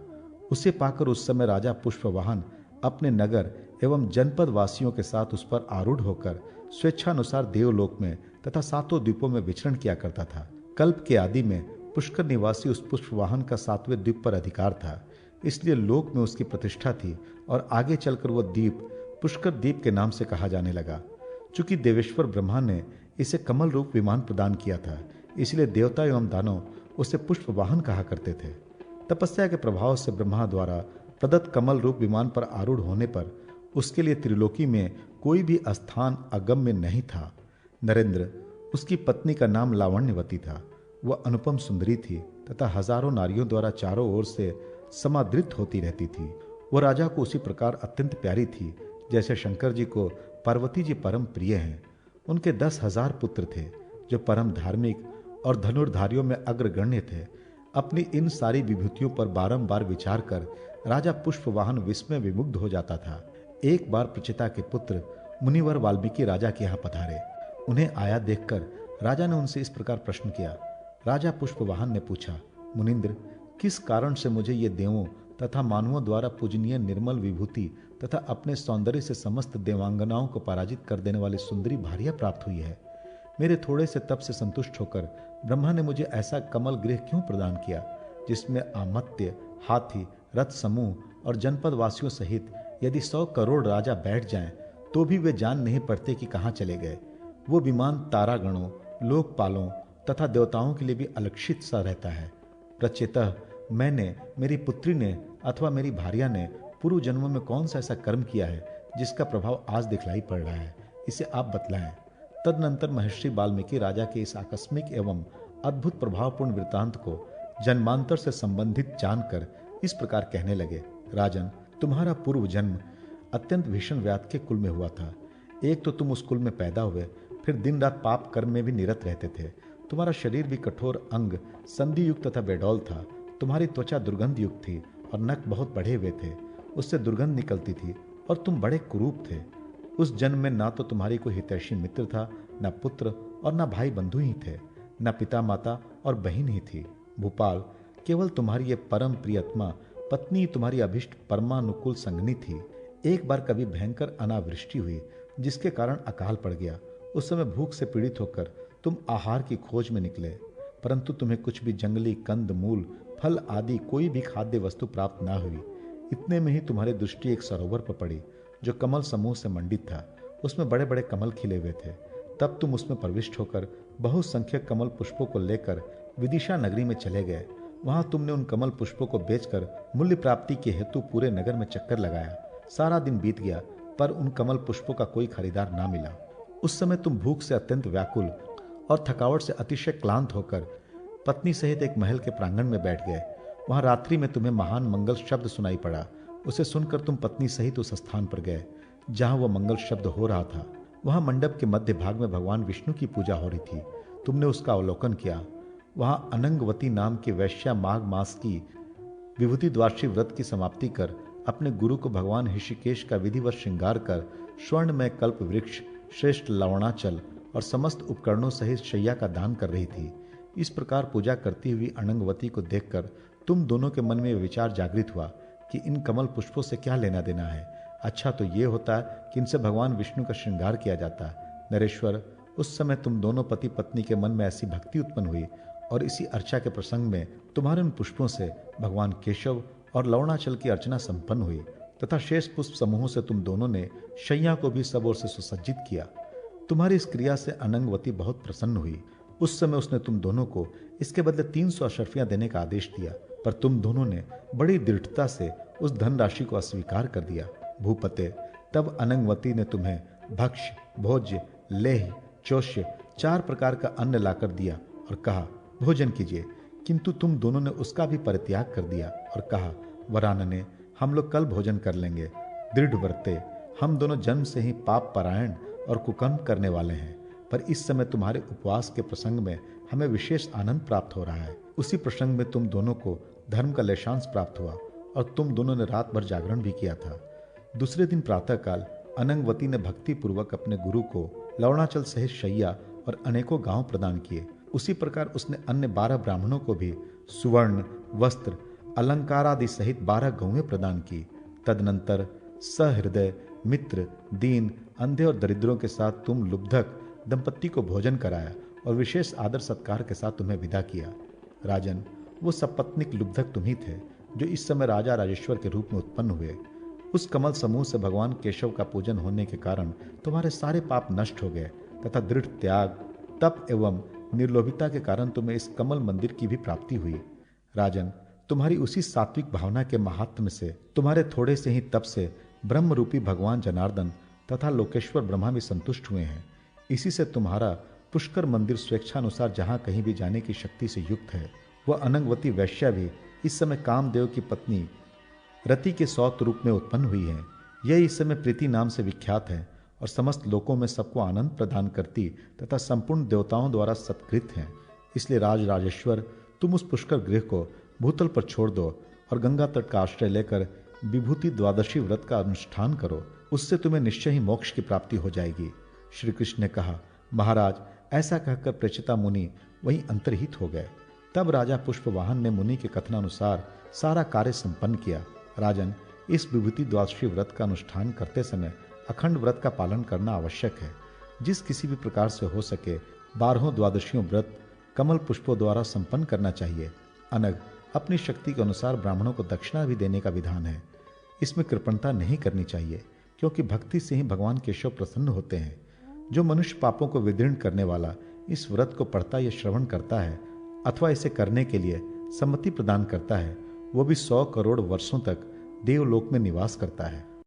उसे पाकर उस समय राजा पुष्पवाहन अपने नगर एवं जनपद वासियों के साथ उस पर आरूढ़ होकर स्वेच्छानुसार देवलोक में तथा 7 द्वीपों में विचरण किया करता था। कल्प के आदि में पुष्कर निवासी उस पुष्पवाहन का 7वें द्वीप पर अधिकार था, इसलिए लोक में उसकी प्रतिष्ठा थी और आगे चलकर वह द्वीप पुष्कर द्वीप के नाम से कहा जाने लगा। चूंकि देवेश्वर ब्रह्मा ने इसे कमल रूप विमान प्रदान किया था, इसलिए देवता एवं दानव उसे पुष्पवाहन कहा करते थे। तपस्या के प्रभाव से ब्रह्मा द्वारा प्रदत्त कमल रूप विमान पर आरूढ़ होने पर उसके लिए त्रिलोकी में कोई भी स्थान अगम्य नहीं था। नरेंद्र, उसकी पत्नी का नाम लावण्यवती था। वह अनुपम सुंदरी थी तथा हजारों नारियों द्वारा चारों ओर से समादृत होती रहती थी। वह राजा को उसी प्रकार अत्यंत प्यारी थी जैसे शंकर जी को पार्वती जी परम प्रिय हैं। उनके 10,000 पुत्र थे जो परम धार्मिक और धनुर्धारियों में अग्रगण्य थे। अपनी इन सारी विभूतियों पर बारंबार विचार कर राजा पुष्पवाहन विस्मय विमुग्ध हो जाता था। एक बार प्रचिता के पुत्र मुनिवर वाल्मीकि राजा के यहाँ पधारे। उन्हें आया देखकर राजा ने उनसे इस प्रकार प्रश्न किया। राजा पुष्पवाहन ने पूछा, मुनिंद्र, किस कारण से मुझे ये देवों तथा मानवों द्वारा पूजनीय निर्मल विभूति तथा अपने सौंदर्य से समस्त देवांगनाओं को पराजित कर देने वाली सुंदरी भार्या प्राप्त हुई है? मेरे थोड़े से तप से संतुष्ट होकर ब्रह्मा ने मुझे ऐसा कमल गृह क्यों प्रदान किया जिसमें आमत्य, हाथी, रथ समूह और जनपद वासियों सहित यदि 100 करोड़ राजा बैठ जाएं तो भी वे जान नहीं पड़ते कि कहाँ चले गए। वो विमान तारागणों, लोकपालों तथा देवताओं के लिए भी अलक्षित सा रहता है। प्रचेतः मैंने, मेरी पुत्री ने अथवा मेरी भार्या ने पूर्व जन्मों में कौन सा ऐसा कर्म किया है जिसका प्रभाव आज दिखलाई पड़ रहा है, इसे आप बतलाएं। तदनंतर महर्षि वाल्मीकि राजा के इस आकस्मिक एवं अद्भुत प्रभावपूर्ण वृत्तांत को जन्मांतर से संबंधित जानकर इस प्रकार कहने लगे। राजन, तुम्हारा पूर्व जन्म अत्यंत भीषण व्याध के कुल में हुआ था। एक तो तुम उस कुल में पैदा हुए, फिर दिन रात पाप कर्म में भी निरत रहते थे। तुम्हारा शरीर भी कठोर अंग, संधि युक्त तथा बेडौल था। तुम्हारी त्वचा दुर्गंध युक्त थी और नख बहुत बढ़े हुए थे, उससे दुर्गंध निकलती थी और तुम बड़े कुरूप थे। उस जन्म में ना तो तुम्हारी कोई हितैषी मित्र था, न पुत्र और न भाई बंधु ही थे, न पिता माता और बहन ही थी। भूपाल, केवल तुम्हारी ये परम प्रियतमा पत्नी तुम्हारी अभिष्ट परमानुकूल संगनी थी। एक बार कभी भयंकर अनावृष्टि हुई जिसके कारण अकाल पड़ गया। उस समय भूख से पीड़ित होकर तुम आहार की खोज में निकले, परंतु तुम्हें कुछ भी जंगली कंद मूल फल आदि कोई भी खाद्य वस्तु प्राप्त ना हुई। इतने में ही तुम्हारी दृष्टि एक सरोवर पर पड़ी जो कमल समूह से मंडित था। उसमें बड़े बड़े कमल खिले हुए थे। तब तुम उसमें प्रविष्ट होकर बहुसंख्यक कमल पुष्पों को लेकर विदिशा नगरी में चले गए। वहां तुमने उन कमल पुष्पों को बेचकर मूल्य प्राप्ति के हेतु पूरे नगर में चक्कर लगाया। सारा दिन बीत गया पर उन कमल पुष्पों का कोई खरीदार ना मिला। उस समय तुम भूख से अत्यंत व्याकुल और थकावट से अतिशय क्लांत होकर पत्नी सहित एक महल के प्रांगण में बैठ गए। वहां रात्रि में तुम्हें महान मंगल शब्द सुनाई पड़ा। उसे सुनकर तुम पत्नी सहित उस स्थान पर गए जहां वह मंगल शब्द हो रहा था। वहां मंडप के मध्य भाग में भगवान विष्णु की पूजा हो रही थी। तुमने उसका अवलोकन किया। वहां अनंगवती नाम की वैश्या माघ मास की विभूति द्वादशी व्रत की समाप्ति कर अपने गुरु को भगवान ऋषिकेश का विधिवत श्रृंगार कर स्वर्ण में कल्प वृक्ष, श्रेष्ठ लवणाचल और समस्त उपकरणों सहित शैया का दान कर रही थी। इस प्रकार पूजा करती हुई अनंगवती को देखकर तुम दोनों के मन में विचार जागृत हुआ कि इन कमल पुष्पों से क्या लेना देना है। अच्छा तो ये होता कि इनसे भगवान विष्णु का श्रृंगार किया जाता। नरेश्वर, उस समय तुम दोनों पति पत्नी के मन में ऐसी भक्ति उत्पन्न हुई और इसी अर्चा के प्रसंग में तुम्हारे उन पुष्पों से भगवान केशव और लवणाचल की अर्चना संपन्न हुई तथा शेष पुष्प समूहों से तुम दोनों ने शैया को भी सब ओर से सुसज्जित किया। तुम्हारी इस क्रिया से अनंगवती बहुत प्रसन्न हुई। उस समय उसने तुम दोनों को इसके बदले 300 अशर्फियां देने का आदेश दिया, पर तुम दोनों ने बड़ी दृढ़ता से उस धनराशि को अस्वीकार कर दिया। भूपते, तब अनंगवती ने तुम्हें भक्ष्य, भोज्य, लेह, चोष्य 4 प्रकार का अन्न लाकर दिया और कहा भोजन कीजिए, किंतु तुम दोनों ने उसका भी परित्याग कर दिया और कहा वरानने, हम लोग कल भोजन कर लेंगे। दृढ़ व्रते, हम दोनों जन्म से ही पाप परायण और कुकर्म करने वाले हैं, पर इस समय तुम्हारे उपवास के प्रसंग में हमें विशेष आनंद प्राप्त हो रहा है। उसी प्रसंग में तुम दोनों को धर्म का लेशांश प्राप्त हुआ और तुम दोनों ने रात भर जागरण भी किया था। दूसरे दिन प्रातःकाल अनंगवती ने भक्ति पूर्वक अपने गुरु को लवणाचल सहित शैया और अनेकों गांव प्रदान किए। उसी प्रकार उसने अन्य 12 ब्राह्मणों को भी सुवर्ण, वस्त्र, अलंकार आदि सहित 12 गौएं प्रदान की। तदनंतर सहृदय मित्र, दीन, अंधे और दरिद्रों के साथ तुम लुब्धक दंपत्ति को भोजन कराया और विशेष आदर सत्कार के साथ तुम्हें विदा किया। राजन, वो सपत्निक लुब्धक तुम ही थे जो इस समय राजा राजेश्वर के रूप में उत्पन्न हुए। उस कमल समूह से भगवान केशव का पूजन होने के कारण तुम्हारे सारे पाप नष्ट हो गए तथा दृढ़ त्याग, तप एवं निर्लोभिता के कारण तुम्हें इस कमल मंदिर की भी प्राप्ति हुई। राजन, तुम्हारी उसी सात्विक भावना के महात्म्य से, तुम्हारे थोड़े से ही तप से ब्रह्म रूपी भगवान जनार्दन तथा लोकेश्वर ब्रह्मा भी संतुष्ट हुए हैं। इसी से तुम्हारा पुष्कर मंदिर स्वेच्छानुसार जहां कहीं भी जाने की शक्ति से युक्त है। वह अनंगवती वैश्या भी इस समय कामदेव की पत्नी रति के सौत रूप में उत्पन्न हुई है। यह इस समय प्रीति नाम से विख्यात है और समस्त लोकों में सबको आनंद प्रदान करती तथा संपूर्ण देवताओं द्वारा सत्कृत है। इसलिए राजेश्वर, तुम उस पुष्कर गृह को भूतल पर छोड़ दो और गंगा तट का आश्रय लेकर विभूति द्वादशी व्रत का अनुष्ठान करो। उससे तुम्हें निश्चय ही मोक्ष की प्राप्ति हो जाएगी। श्री कृष्ण ने कहा, महाराज, ऐसा कहकर प्रेषिता मुनि वहीं अंतर्हित हो गए। तब राजा पुष्पवाहन ने मुनि के कथनानुसार सारा कार्य संपन्न किया। राजन, इस विभूति द्वादशी व्रत का अनुष्ठान करते समय अखंड व्रत का पालन करना आवश्यक है। जिस किसी भी प्रकार से हो सके 12 द्वादशियों व्रत कमल पुष्पों द्वारा संपन्न करना चाहिए। अनग, अपनी शक्ति के अनुसार ब्राह्मणों को दक्षिणा भी देने का विधान है। इसमें कृपणता नहीं करनी चाहिए, क्योंकि भक्ति से ही भगवान केशव प्रसन्न होते हैं। जो मनुष्य पापों को विदीर्ण करने वाला इस व्रत को पढ़ता या श्रवण करता है अथवा इसे करने के लिए सम्मति प्रदान करता है, वो भी 100 करोड़ वर्षों तक देवलोक में निवास करता है।